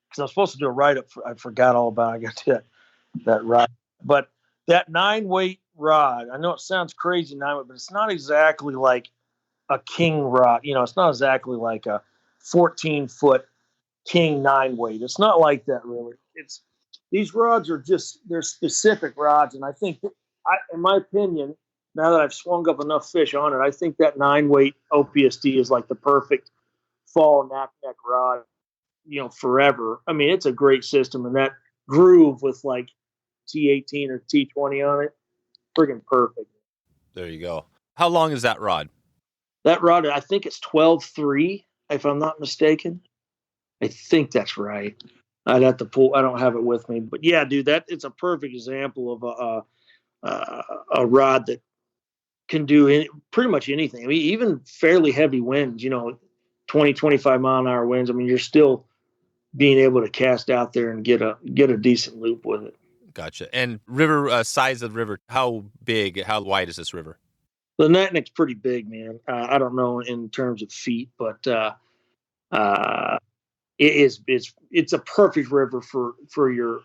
because I was supposed to do a write-up. I forgot all about it. I got that rod. But that 9-weight rod, I know it sounds crazy 9-weight, but it's not exactly like a king rod. It's not exactly like a 14-foot king 9-weight. It's not like that, really. These rods are they're specific rods, and I think, in my opinion, now that I've swung up enough fish on it, I think that 9-weight OPST is like the perfect fall Naknek rod, forever. I mean, it's a great system, and that groove with like T18 or T20 on it, friggin' perfect. There you go. How long is that rod? That rod, I think it's 12.3, if I'm not mistaken. I think that's right. I'd have to pull. I don't have it with me, but yeah, dude, it's a perfect example of a rod that can do pretty much anything. I mean, even fairly heavy winds, 20, 25 mile an hour winds. I mean, you're still being able to cast out there and get a decent loop with it. Gotcha. And river size of the river, how big, how wide is this river? The Naknek's pretty big, man. I don't know in terms of feet, but it's a perfect river for your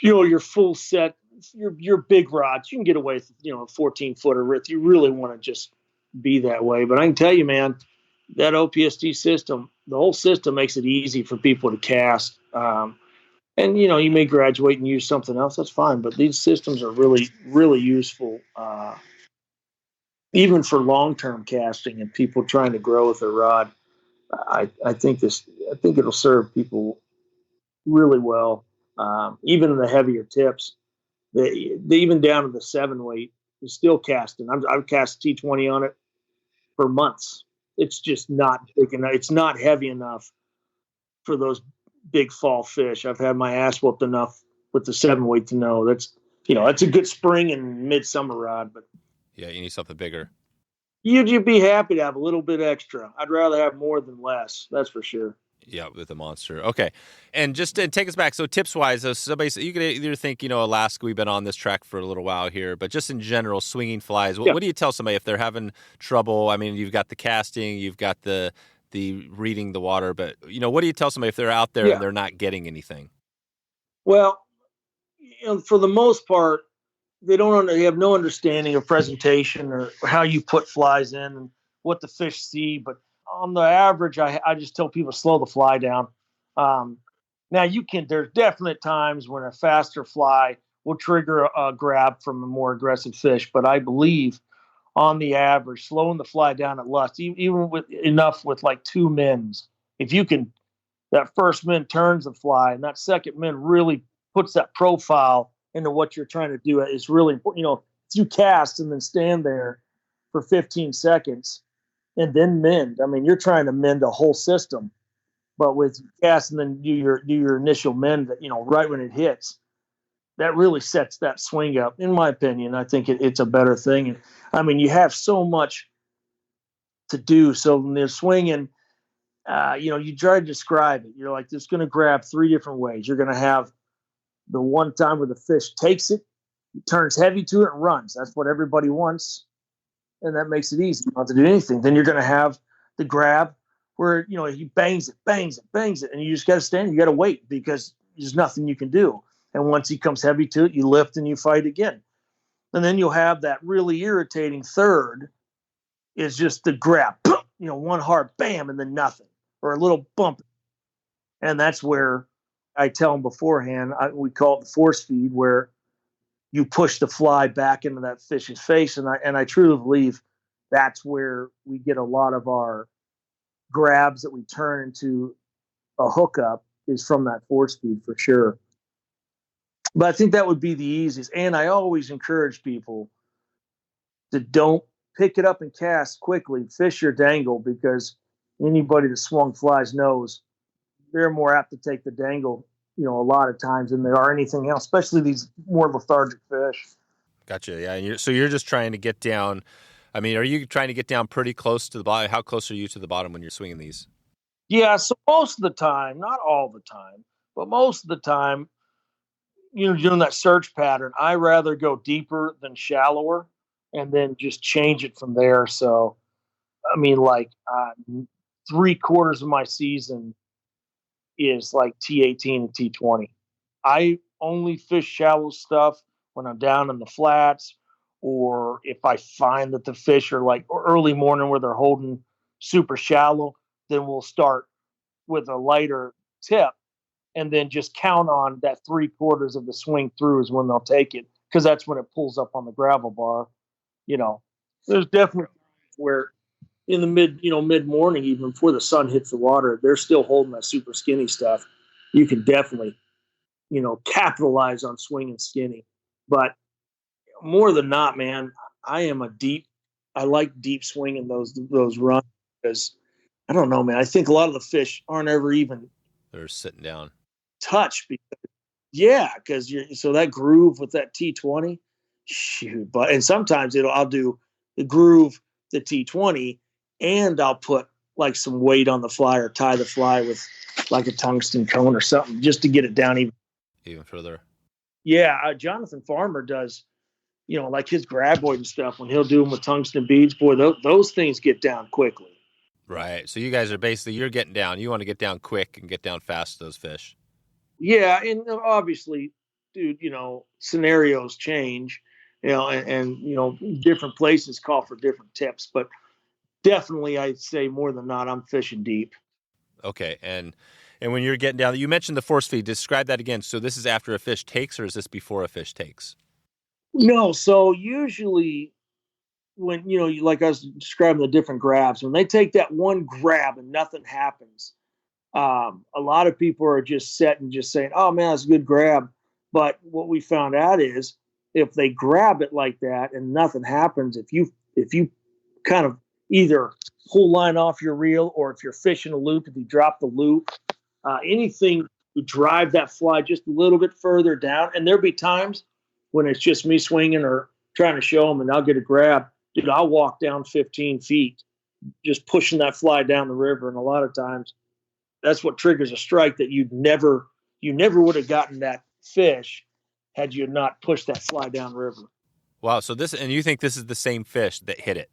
your full set, your big rods. You can get away with a 14-footer if you really want to just be that way. But I can tell you, man, that OPST system, the whole system makes it easy for people to cast. And you may graduate and use something else. That's fine. But these systems are really, really useful, even for long-term casting and people trying to grow with their rod. I think it'll serve people really well. Even the heavier tips, they even down to the 7-weight is still casting. I've cast T20 on it for months. It's just not big enough. It's not heavy enough for those big fall fish. I've had my ass whooped enough with the 7-weight to know that's a good spring and midsummer rod. But yeah, you need something bigger. You'd be happy to have a little bit extra. I'd rather have more than less. That's for sure. Yeah, with a monster. Okay. And just to take us back, so tips-wise, you could either think, Alaska, we've been on this track for a little while here, but just in general, swinging flies, what do you tell somebody if they're having trouble? I mean, you've got the casting, you've got the reading the water, but, what do you tell somebody if they're out there and they're not getting anything? Well, for the most part, they have no understanding of presentation or how you put flies in and what the fish see. But on the average, I just tell people slow the fly down. Now there's definite times when a faster fly will trigger a grab from a more aggressive fish. But I believe on the average, slowing the fly down at lust, even with enough with like 2 mins, if you can, that first min turns the fly and that second min really puts that profile into what you're trying to do, is really important. If you cast and then stand there for 15 seconds and then mend, I mean, you're trying to mend a whole system. But with cast and then do your initial mend, right when it hits, that really sets that swing up. In my opinion, I think it's a better thing. And I mean, you have so much to do. So when they're swinging, you try to describe it. You're like, it's going to grab 3 different ways. You're going to have the one time where the fish takes it, turns heavy to it, and runs. That's what everybody wants. and that makes it easy. You don't have to do anything. Then you're going to have the grab where, he bangs it, and you just got to stand. You got to wait because there's nothing you can do. And once he comes heavy to it, you lift and you fight again. And then you'll have that really irritating third is just the grab, one hard bam and then nothing, or a little bump. And that's where I tell them beforehand, we call it the force feed, where you push the fly back into that fish's face. And I truly believe that's where we get a lot of our grabs that we turn into a hookup is from that force feed for sure. But I think that would be the easiest. And I always encourage people to don't pick it up and cast quickly, fish your dangle, because anybody that swung flies knows they're more apt to take the dangle, a lot of times than they are anything else, especially these more lethargic fish. Gotcha. Yeah. And so you're just trying to get down. I mean, are you trying to get down pretty close to the bottom? How close are you to the bottom when you're swinging these? Yeah. So most of the time, not all the time, but most of the time, doing that search pattern, I rather go deeper than shallower and then just change it from there. So, I mean, like 3/4 of my season is like T18 and T20. I only fish shallow stuff when I'm down in the flats, or if I find that the fish are like early morning where they're holding super shallow, then we'll start with a lighter tip and then just count on that 3/4 of the swing through is when they'll take it, because that's when it pulls up on the gravel bar. There's definitely where in the mid morning, even before the sun hits the water, they're still holding that super skinny stuff. You can definitely, capitalize on swinging skinny. But more than not, man, I like deep swinging those runs, because I don't know, man. I think a lot of the fish aren't ever even they're sitting down touched because so that groove with that T20, shoot. But and sometimes I'll do the groove, the T20, and I'll put like some weight on the fly or tie the fly with like a tungsten cone or something just to get it down even further. Yeah, Jonathan Farmer does, like his graboid and stuff, when he'll do them with tungsten beads, boy, those things get down quickly. Right. So you guys are basically, you're getting down. You want to get down quick and get down fast to those fish. Yeah, and obviously, dude, scenarios change, and different places call for different tips, but definitely I'd say more than not, I'm fishing deep. Okay, and when you're getting down, you mentioned the force feed. Describe that again. So this is after a fish takes, or is this before a fish takes? No, so usually when, like I was describing the different grabs, when they take that one grab and nothing happens, a lot of people are just set and just saying, oh man, that's a good grab. But what we found out is if they grab it like that and nothing happens, if you kind of either pull line off your reel, or if you're fishing a loop, if you drop the loop, anything to drive that fly just a little bit further down. And there'll be times when it's just me swinging or trying to show them and I'll get a grab. Dude, I'll walk down 15 feet, just pushing that fly down the river. And a lot of times that's what triggers a strike that you never would have gotten that fish had you not pushed that fly down the river. Wow. So and you think this is the same fish that hit it?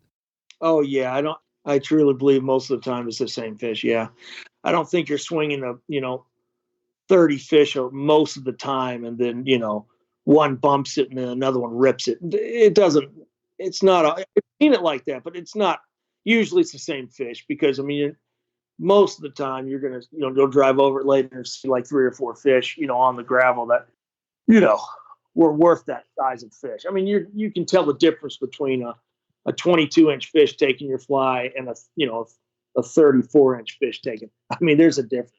Oh yeah. I truly believe most of the time it's the same fish. Yeah. I don't think you're swinging 30 fish or most of the time. And then, one bumps it and then another one rips it. I've seen it like that, but it's not, usually it's the same fish, because most of the time you're going to, you'll drive over it later and see like 3 or 4 fish, on the gravel that, were worth that size of fish. You can tell the difference between a 22-inch fish taking your fly and a 34-inch fish taking. There's a difference.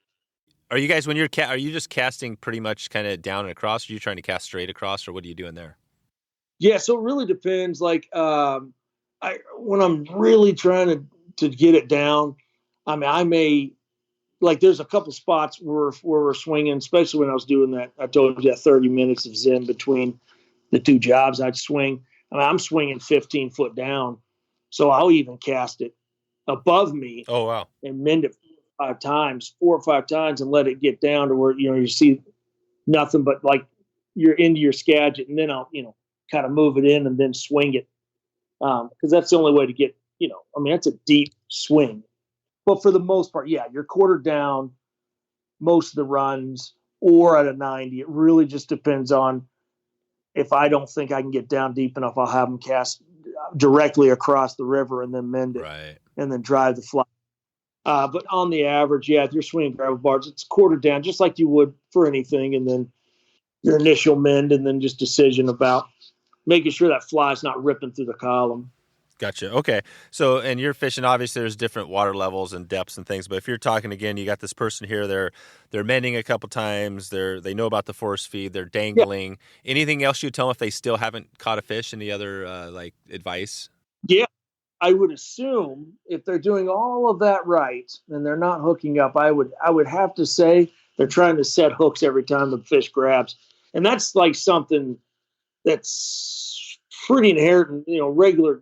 Are you guys, when are you just casting pretty much kind of down and across? Or are you trying to cast straight across, or what are you doing there? Yeah, so it really depends. Like, when I'm really trying to get it down, I may, like, there's a couple spots where we're swinging, especially when I was doing that. I told you that 30 minutes of Zen between the two jobs, I'd swing. I'm swinging 15 foot down, so I'll even cast it above me. Oh, wow. And mend it 4 or 5 times and let it get down to where, you see nothing but like you're into your Skagit, and then I'll, kind of move it in and then swing it because that's the only way to get, that's a deep swing. But for the most part, yeah, you're quartered down most of the runs or at a 90. It really just depends on if I don't think I can get down deep enough, I'll have them cast directly across the river and then mend it Right. and then drive the fly. But on the average, yeah, if you're swinging gravel bars, it's quartered down just like you would for anything. And then your initial mend and then just decision about making sure that fly's not ripping through the column. Gotcha. Okay. So, and you're fishing, obviously there's different water levels and depths and things, but if you're talking again, you got this person here, they're mending a couple times, they know about the force feed, they're dangling. Yeah. Anything else you tell them if they still haven't caught a fish? Any other advice? Yeah. I would assume if they're doing all of that right and they're not hooking up, I would have to say they're trying to set hooks every time the fish grabs. And that's like something that's pretty inherent in, regular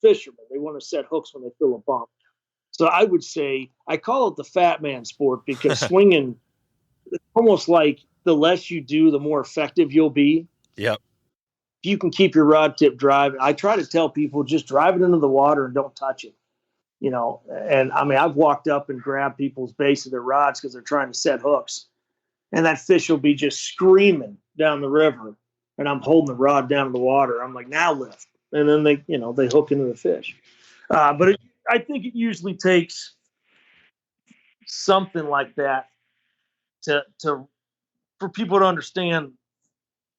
fishermen. They want to set hooks when they feel a bump. So I would say I call it the fat man sport because swinging, it's almost like the less you do, the more effective you'll be. Yep. If you can keep your rod tip driving, I try to tell people just drive it into the water and don't touch it. And I mean, I've walked up and grabbed people's base of their rods because they're trying to set hooks, and that fish will be just screaming down the river, and I'm holding the rod down in the water. I'm like, now lift. And then they hook into the fish. But I think it usually takes something like that for people to understand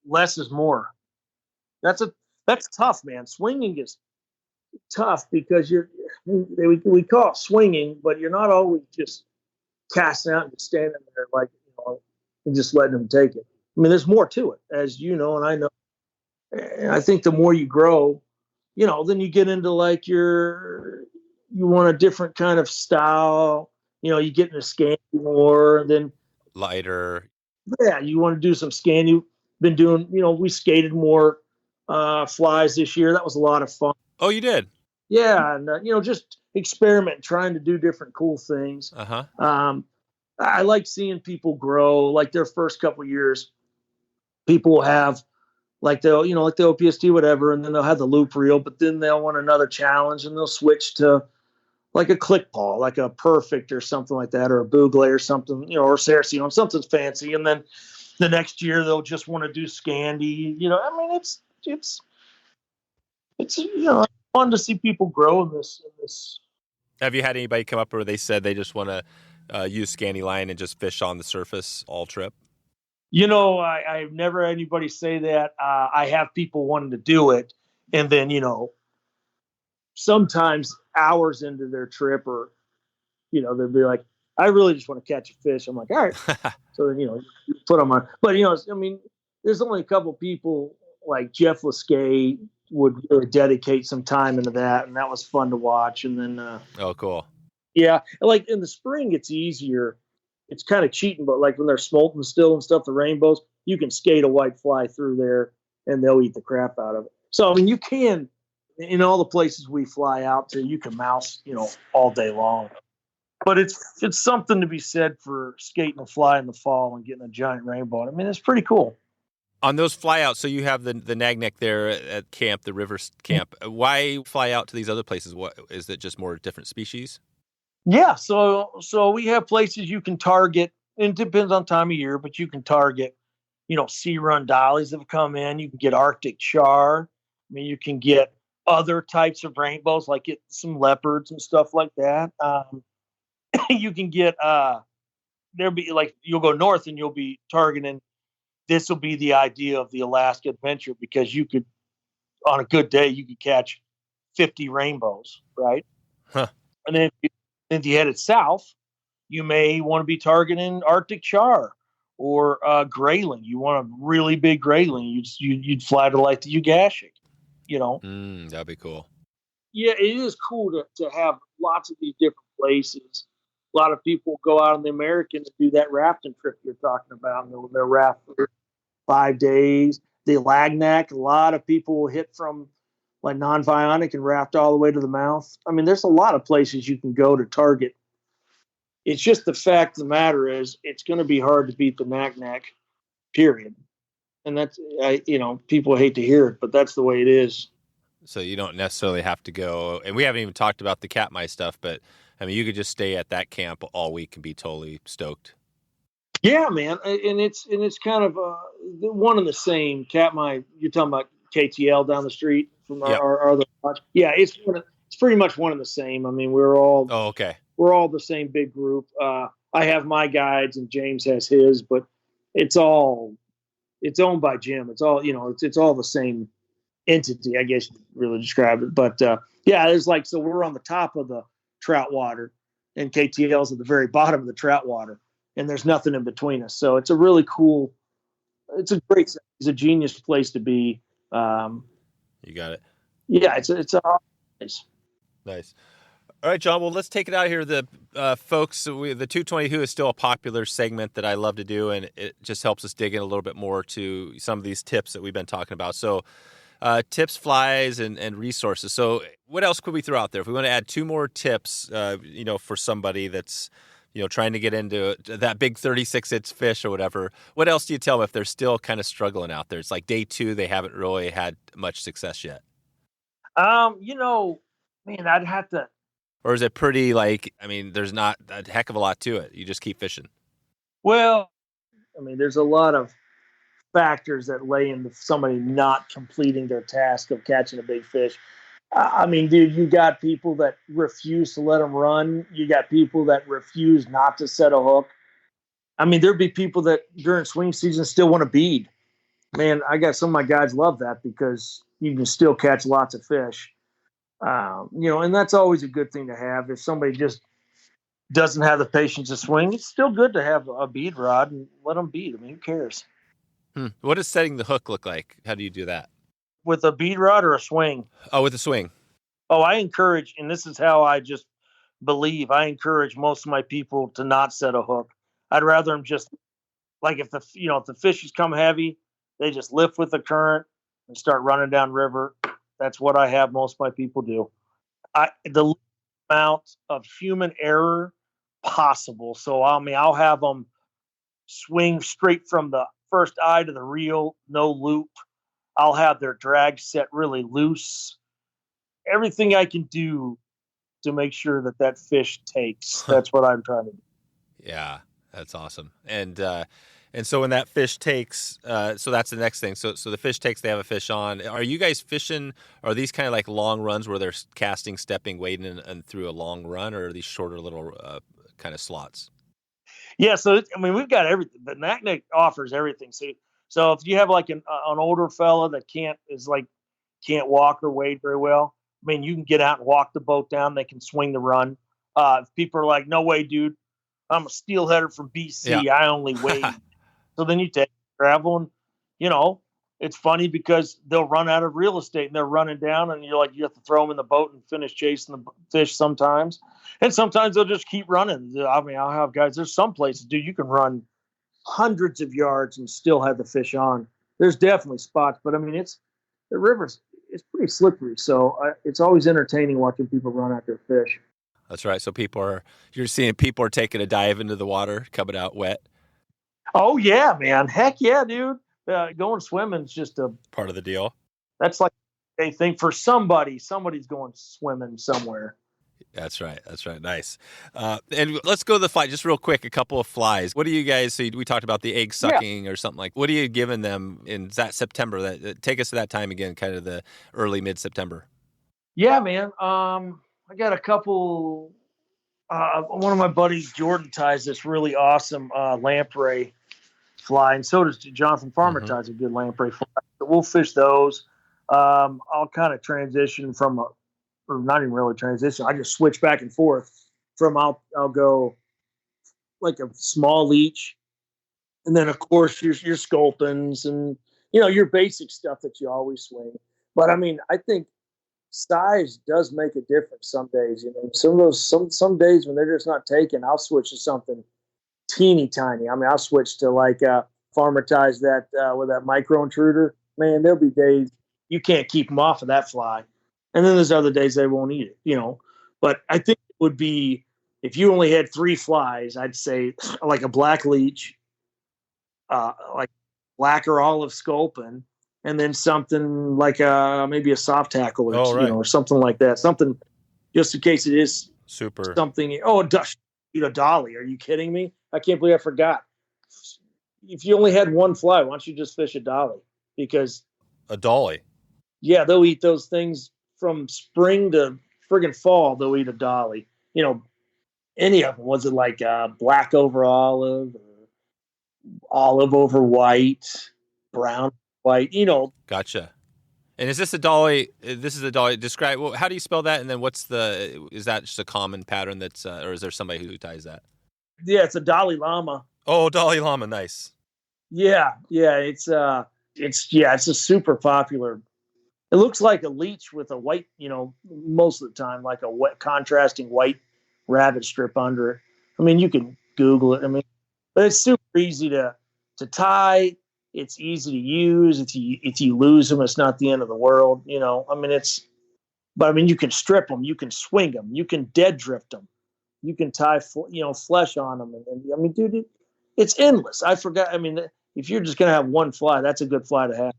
less is more. That's tough, man. Swinging is tough because we call it swinging, but you're not always just casting out and just standing there like, and just letting them take it. I mean, there's more to it, as you know, and I know. And I think the more you grow, then you get into like you want a different kind of style. You get into scanty more, then lighter. Yeah, you want to do some scan. You've been doing, we skated more flies this year. That was a lot of fun. Oh, you did? Yeah, and just experiment, trying to do different cool things. I like seeing people grow. Like their first couple of years, people will have like the OPST, whatever, and then they'll have the loop reel, but then they'll want another challenge and they'll switch to like a click paw, like a Perfect or something like that, or a Bougle or something, or Saraceno, something fancy. And then the next year they'll just want to do Scandi. I mean, it's fun to see people grow in this. Have you had anybody come up where they said they just want to use Scandi line and just fish on the surface all trip? I've never had anybody say that. I have people wanting to do it, and then sometimes hours into their trip, or they'll be like, I really just want to catch a fish. I'm like, all right. So then you put them on. But I mean, there's only a couple people like Jeff Lasquet would really dedicate some time into that, and that was fun to watch. And then oh, cool. Yeah, like in the spring it's easier. It's kind of cheating, but like when they're smolting still and stuff, the rainbows, you can skate a white fly through there and they'll eat the crap out of it. So, I mean, you can, in all the places we fly out to, you can mouse, all day long. But it's something to be said for skating a fly in the fall and getting a giant rainbow. I mean, it's pretty cool. On those fly outs, so you have the Naknek there at camp, the river camp. Why fly out to these other places? What is it? Just more different species? Yeah, so we have places you can target, and it depends on time of year, but you can target, sea run dollies that have come in. You can get Arctic char. I mean, you can get other types of rainbows, like get some leopards and stuff like that. You can get there'll be like you'll go north and you'll be targeting. This will be the idea of the Alaska adventure, because you could, on a good day, you could catch 50 rainbows, right? Huh. And then if you headed south, you may want to be targeting Arctic char or grayling. You want a really big grayling, you'd fly to like the Ugashik, That'd be cool. Yeah, it is cool to have lots of these different places. A lot of people go out on the American to do that rafting trip you're talking about, and they'll raft for 5 days. The Lagnac, a lot of people will hit from like non-Vionic and raft all the way to the mouth. I mean, there's a lot of places you can go to target. It's just the fact of the matter is it's going to be hard to beat the Naknek, period. And that's, people hate to hear it, but that's the way it is. So you don't necessarily have to go, and we haven't even talked about the Katmai stuff, but I mean, you could just stay at that camp all week and be totally stoked. Yeah, man, and it's kind of one and the same. Katmai, you're talking about KTL down the street from Yep. our other lodge. Yeah, it's pretty much one and the same. I mean, we're all okay. We're all the same big group. I have my guides and James has his, but it's owned by Jim. It's all it's all the same entity, I guess you really describe it. But yeah, it's like, so we're on the top of the trout water, and KTL's at the very bottom of the trout water, and there's nothing in between us. So it's a really cool. It's a genius place to be. You got it. Yeah, it's a place. Nice. All right, John. Well, let's take it out here. The folks, the 220 Who is still a popular segment that I love to do, and it just helps us dig in a little bit more to some of these tips that we've been talking about. So, tips, flies, and resources. So, what else could we throw out there? If we want to add 2 more tips, for somebody that's, trying to get into that big 36-inch fish or whatever, what else do you tell them if they're still kind of struggling out there? It's like day 2, they haven't really had much success yet. Man, I'd have to. Or is it pretty there's not a heck of a lot to it. You just keep fishing. Well, I mean, there's a lot of factors that lay into somebody not completing their task of catching a big fish. I mean, dude, you got people that refuse to let them run. You got people that refuse not to set a hook. I mean, there'd be people that during swing season still want to bead. Man, I got some of my guys love that because you can still catch lots of fish. And that's always a good thing to have. If somebody just doesn't have the patience to swing, it's still good to have a bead rod and let them bead. I mean, who cares? What does setting the hook look like? How do you do that? With a bead rod or a swing? Oh, with a swing. Oh, I encourage, and this is how I just believe, I encourage most of my people to not set a hook. I'd rather them just, like, if the fish has come heavy, they just lift with the current and start running down river. That's what I have most of my people do. The amount of human error possible. So, I mean, I'll have them swing straight from the first eye to the reel, no loop. I'll have their drag set really loose. Everything I can do to make sure that fish takes. That's what I'm trying to do. Yeah, that's awesome. And so when that fish takes, so that's the next thing. So the fish takes, they have a fish on. Are you guys fishing? Are these kind of like long runs where they're casting, stepping, wading, and through a long run, or are these shorter little kind of slots? Yeah, so I mean, we've got everything. The Naknek offers everything. So if you have like an older fella that can't walk or wade very well, I mean, you can get out and walk the boat down. They can swing the run. If people are like, no way, dude, I'm a steelheader from BC. Yeah. I only wade. So then you take gravel, and it's funny because they'll run out of real estate and they're running down, and you have to throw them in the boat and finish chasing the fish sometimes. And sometimes they'll just keep running. I mean, I'll have guys, there's some places, dude, you can run hundreds of yards and still have the fish on. There's definitely spots, but I mean, the river's, it's pretty slippery. So it's always entertaining watching people run after fish. That's right. So you're seeing people are taking a dive into the water, coming out wet. Oh yeah, man. Heck yeah, dude. Going swimming is just a part of the deal. That's like a thing for somebody. Somebody's going swimming somewhere. That's right. Nice. And let's go to the fly just real quick. A couple of flies. What do you guys? So we talked about the egg sucking or something like. What are you giving them in that September? That take us to that time again, kind of the early mid-September. Yeah, man. I got a couple. One of my buddies, Jordan, ties this really awesome lamprey fly, and so does Jonathan Farmer. Ties a good lamprey fly. So we'll fish those. I'll kind of transition from or not even really transition. I just switch back and forth from I'll go like a small leech, and then of course your sculpins and your basic stuff that you always swing. But I mean, I think size does make a difference some days. Some days when they're just not taking, I'll switch to something teeny tiny. I mean, I'll switch to like Farmer ties that with that micro intruder. Man, there'll be days you can't keep them off of that fly. And then there's other days they won't eat it, But I think it would be, if you only had 3 flies, I'd say like a black leech, like black or olive sculpin, and then something like maybe a soft tackle or right. or something like that. Something just in case it is super something. Oh, a dolly. Are you kidding me? I can't believe I forgot. If you only had one fly, why don't you just fish a dolly? Because a dolly. Yeah, they'll eat those things from spring to friggin' fall. They'll eat a dolly. Any of them. Was it like black over olive, or olive over white, brown white? Gotcha. And is this a dolly? This is a dolly. Describe. Well, how do you spell that? And then is that just a common pattern or is there somebody who ties that? Yeah, it's a Dolly Lama. Oh, Dolly Lama. Nice. Yeah. It's a super popular. It looks like a leech with a white, most of the time, like a wet contrasting white rabbit strip under it. I mean, you can Google it. I mean, but it's super easy to tie. It's easy to use. If you lose them, it's not the end of the world. I mean, you can strip them, you can swing them, you can dead drift them, you can tie, flesh on them. And I mean, dude, it's endless. I forgot. I mean, if you're just going to have one fly, that's a good fly to have.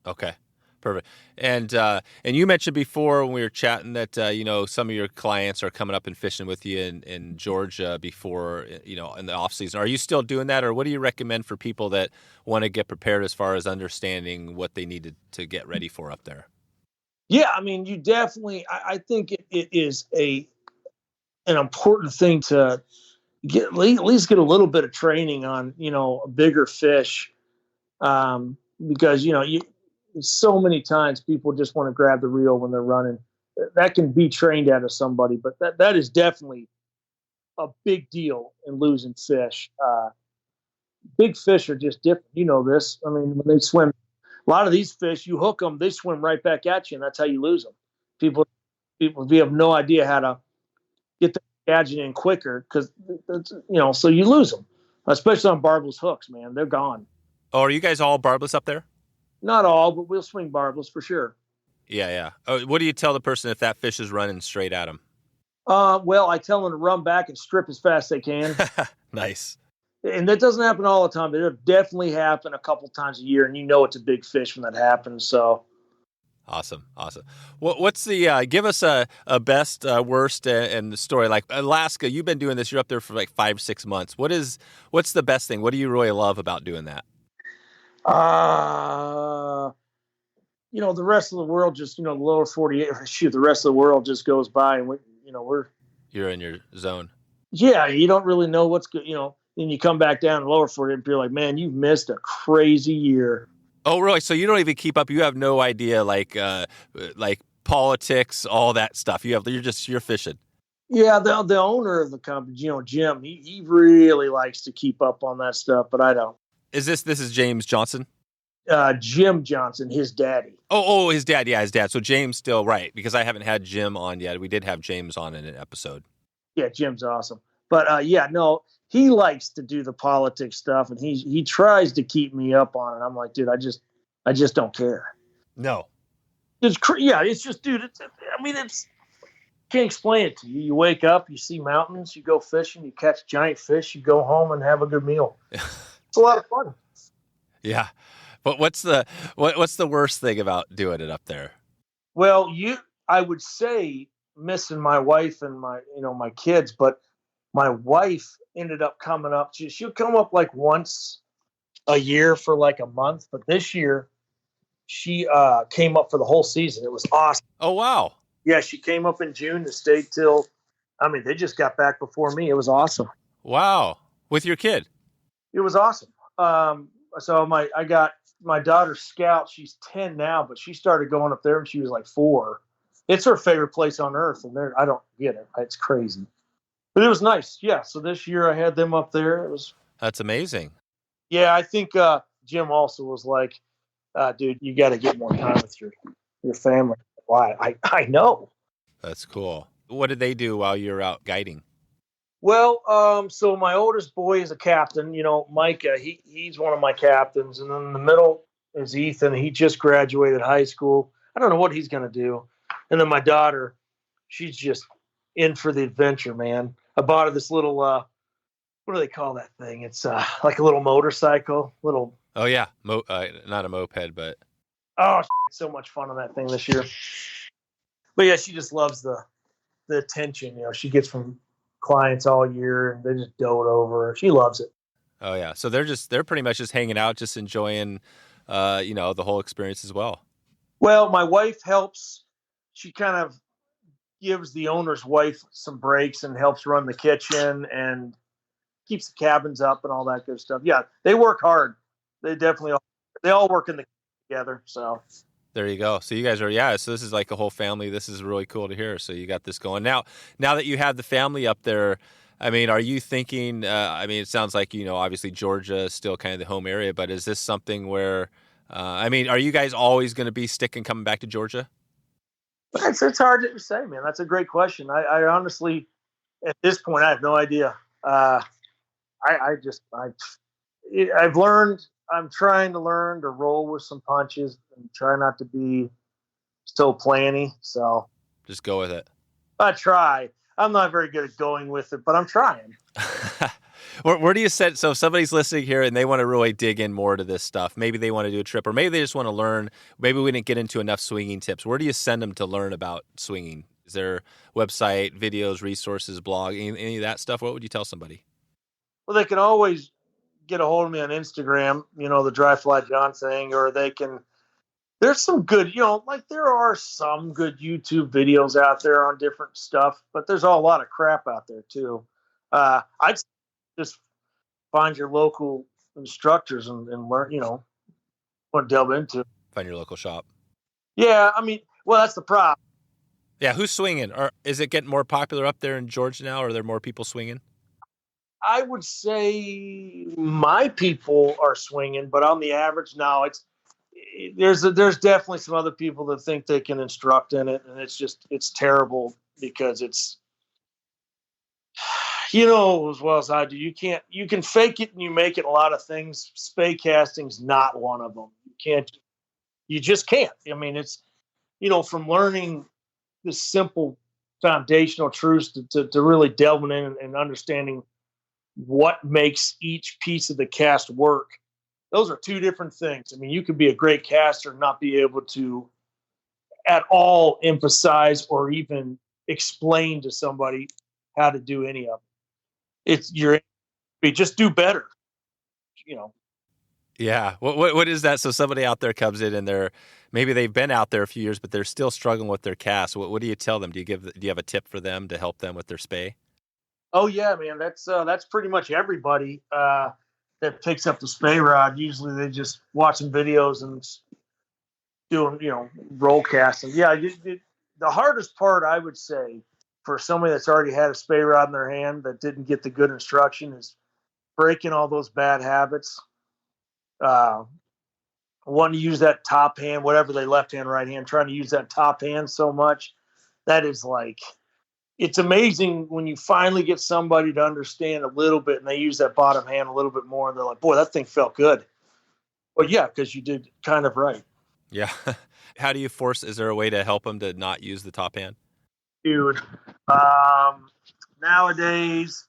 Okay. Perfect. And you mentioned before when we were chatting that, some of your clients are coming up and fishing with you in Georgia before, in the off season. Are you still doing that? Or what do you recommend for people that want to get prepared as far as understanding what they need to get ready for up there? Yeah. I mean, you definitely, I think it is an important thing to at least get a little bit of training on, bigger fish. Because, so many times people just want to grab the reel when they're running. That can be trained out of somebody, but that is definitely a big deal in losing fish. Big fish are just different. You know this. I mean, when they swim, a lot of these fish, you hook them, they swim right back at you, and that's how you lose them. People we have no idea how to get the gadget in quicker because, so you lose them, especially on barbless hooks, man. They're gone. Oh, are you guys all barbless up there? Not all, but we'll swing barbless for sure. Yeah. Oh, what do you tell the person if that fish is running straight at them? Well, I tell them to run back and strip as fast as they can. Nice. And that doesn't happen all the time, but it'll definitely happen a couple times a year, and it's a big fish when that happens. So. Awesome. What's the give us a best, worst, and the story? Like Alaska, you've been doing this. You're up there for like 5-6 months. What's the best thing? What do you really love about doing that? The rest of the world just, the lower 48, the rest of the world just goes by and you're in your zone. Yeah. You don't really know what's good, then you come back down to lower 48 and you're like, man, you've missed a crazy year. Oh, really? So you don't even keep up. You have no idea, like politics, all that stuff. You're fishing. Yeah. The owner of the company, Jim, he really likes to keep up on that stuff, but I don't. This is James Johnson? Jim Johnson, his daddy. Oh, his dad. Yeah, his dad. So James still, right, because I haven't had Jim on yet. We did have James on in an episode. Yeah, Jim's awesome. But he likes to do the politics stuff, and he tries to keep me up on it. I'm like, dude, I just don't care. No. It's just, dude, it's can't explain it to you. You wake up, you see mountains, you go fishing, you catch giant fish, you go home and have a good meal. It's a lot of fun. Yeah. But what's the worst thing about doing it up there? Well, I would say missing my wife and my kids, but my wife ended up coming up. She'll come up like once a year for like a month, but this year she came up for the whole season. It was awesome. Oh, wow. Yeah, she came up in June and stayed till, they just got back before me. It was awesome. Wow. With your kid? It was awesome. So I got my daughter Scout. She's 10 now, but she started going up there when she was like 4. It's her favorite place on earth, and I don't get it. It's crazy, but it was nice. Yeah. So this year I had them up there. That's amazing. Yeah, I think Jim also was like, dude, you got to get more time with your family. Why? I know. That's cool. What did they do while you were out guiding? Well, so my oldest boy is a captain. Micah, he's one of my captains. And then in the middle is Ethan. He just graduated high school. I don't know what he's going to do. And then my daughter, she's just in for the adventure, man. I bought her this little, what do they call that thing? It's like a little motorcycle, little. Oh, yeah. Not a moped, but. Oh, it's so much fun on that thing this year. But yeah, she just loves the attention, she gets from clients all year, and they just dote over her. She loves it. Oh yeah. So they're pretty much just hanging out, just enjoying, the whole experience as well. Well, my wife helps. She kind of gives the owner's wife some breaks and helps run the kitchen and keeps the cabins up and all that good stuff. Yeah, they work hard. They all work in the together. So There you go. So you guys are, so this is like a whole family. This is really cool to hear. So you got this going. Now that you have the family up there, I mean, are you thinking, it sounds like, obviously Georgia is still kind of the home area, but is this something where, are you guys always going to be coming back to Georgia? it's hard to say, man. That's a great question. I honestly, at this point, I have no idea. I've learned. I'm trying to learn to roll with some punches and try not to be so planny. So just go with it. I try. I'm not very good at going with it, but I'm trying. Where do you set? So if somebody's listening here and they want to really dig in more to this stuff, maybe they want to do a trip, or maybe they just want to learn. Maybe we didn't get into enough swinging tips. Where do you send them to learn about swinging? Is there website, videos, resources, blog, any of that stuff? What would you tell somebody? Well, they can always get a hold of me on Instagram, the Dry Fly John thing, or they can. There's some good, there are some good YouTube videos out there on different stuff, but there's a lot of crap out there too. I'd just find your local instructors and learn, what to delve into. Find your local shop. Yeah, that's the problem. Yeah, who's swinging? Or is it getting more popular up there in Georgia now? Or are there more people swinging? I would say my people are swinging, but on the average now, there's definitely some other people that think they can instruct in it, and it's terrible because it's, as well as I do, you can fake it and you make it a lot of things. Spay casting's not one of them. You just can't. It's, from learning the simple foundational truths to really delving in and understanding what makes each piece of the cast work. Those are two different things. You could be a great caster and not be able to at all emphasize or even explain to somebody how to do any of it. Just do better, Yeah. What is that? So somebody out there comes in and maybe they've been out there a few years, but they're still struggling with their cast. What do you tell them? Do you have a tip for them to help them with their spay? Oh yeah, man. That's pretty much everybody that picks up the spay rod. Usually they just watching videos and doing, roll casting. Yeah. The hardest part, I would say, for somebody that's already had a spay rod in their hand that didn't get the good instruction is breaking all those bad habits. Want to use that top hand, whatever they left hand, right hand, trying to use that top hand so much. That is it's amazing when you finally get somebody to understand a little bit and they use that bottom hand a little bit more and they're like, boy, that thing felt good. Well, yeah, because you did kind of right. Yeah. How do you is there a way to help them to not use the top hand? Dude, nowadays,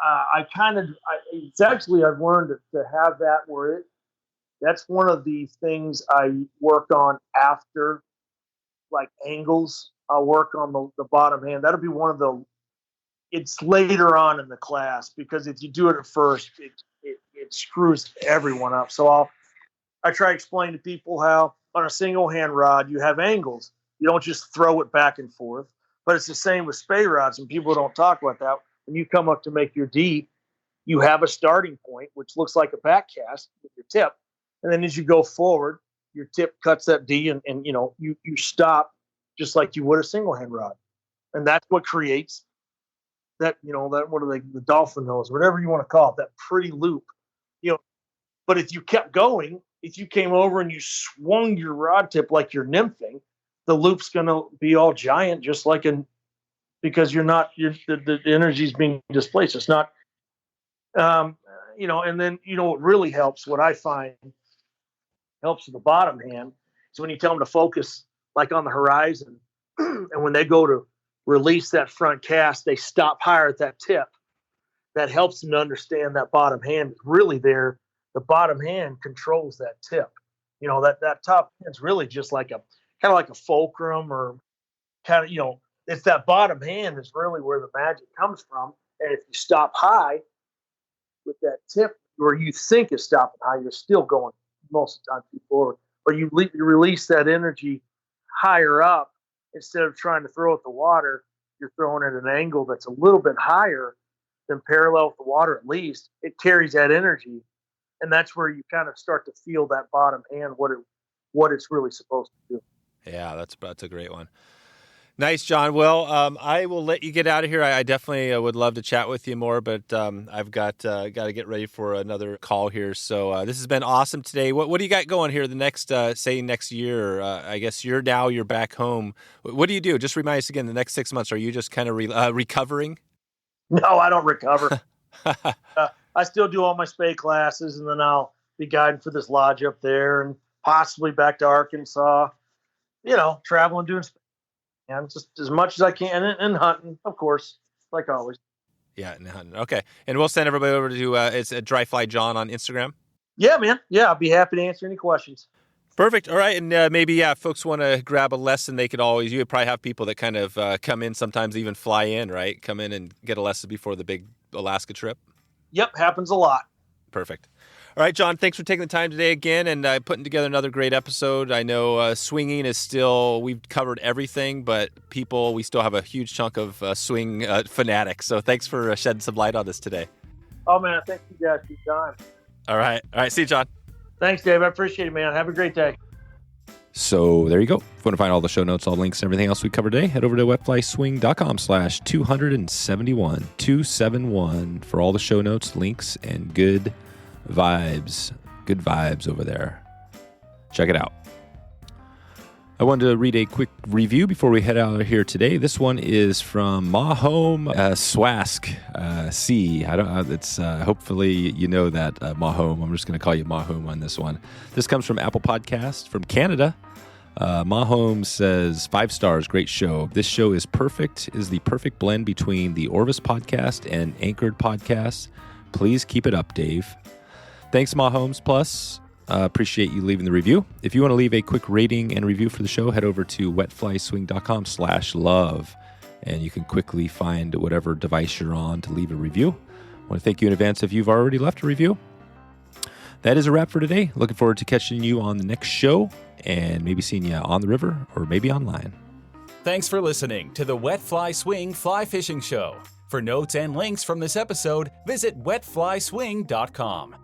I've learned to have that where that's one of the things I work on after, like angles. I'll work on the bottom hand. That'll be it's later on in the class, because if you do it at first, it screws everyone up. So I try to explain to people how on a single hand rod, you have angles. You don't just throw it back and forth, but it's the same with spay rods, and people don't talk about that. When you come up to make your D, you have a starting point, which looks like a back cast with your tip. And then as you go forward, your tip cuts that D and you stop just like you would a single hand rod. And that's what creates that, what are the dolphin nose, whatever you want to call it, that pretty loop. But if you kept going, if you came over and you swung your rod tip like you're nymphing, the loop's going to be all giant, just like because the energy's being displaced. It's not, and then, what really helps, what I find helps with the bottom hand, is when you tell them to focus like on the horizon. And when they go to release that front cast, they stop higher at that tip. That helps them to understand that bottom hand is really there. The bottom hand controls that tip. That top end's really just like a kind of like a fulcrum, or kind of, it's that bottom hand is really where the magic comes from. And if you stop high with that tip, where you think is stopping high, you're still going most of the time too forward. But you release that energy higher up instead of trying to throw at the water. You're throwing at an angle that's a little bit higher than parallel with the water. At least it carries that energy, and that's where you kind of start to feel that bottom hand what it's really supposed to do. Yeah, that's a great one. Nice, John. Well, I will let you get out of here. I definitely would love to chat with you more, but I've got to get ready for another call here. So this has been awesome today. What do you got going here the next, say, next year? I guess you're back home. What do you do? Just remind us again, the next 6 months, are you just kind of recovering? No, I don't recover. I still do all my spay classes, and then I'll be guiding for this lodge up there and possibly back to Arkansas, traveling, doing and just as much as I can, and hunting, of course, like always. Yeah, and hunting. Okay. And we'll send everybody over to it's Dry Fly John on Instagram. Yeah, man. Yeah, I'll be happy to answer any questions. Perfect. All right. And maybe, folks want to grab a lesson, you would probably have people that kind of come in, sometimes even fly in, right? Come in and get a lesson before the big Alaska trip. Yep, happens a lot. Perfect. All right, John, thanks for taking the time today again and putting together another great episode. I know swinging is still, we've covered everything, but we still have a huge chunk of swing fanatics. So thanks for shedding some light on this today. Oh, man, thank you guys for your time. All right. See you, John. Thanks, Dave. I appreciate it, man. Have a great day. So there you go. If you want to find all the show notes, all links, and everything else we covered today, head over to wetflyswing.com/271, 271 for all the show notes, links, and good vibes over there. Check it out. I wanted to read a quick review before we head out of here today. This one is from Mahome Swask C. It's hopefully you know that Mahome. I'm just going to call you Mahome on this one. This comes from Apple Podcast from Canada. Mahome says 5 stars, great show. This show is the perfect blend between the Orvis podcast and Anchored podcast. Please keep it up, Dave. Thanks, Mahomes. Plus, appreciate you leaving the review. If you want to leave a quick rating and review for the show, head over to wetflyswing.com/love, and you can quickly find whatever device you're on to leave a review. I want to thank you in advance if you've already left a review. That is a wrap for today. Looking forward to catching you on the next show and maybe seeing you on the river or maybe online. Thanks for listening to the Wet Fly Swing Fly Fishing Show. For notes and links from this episode, visit wetflyswing.com.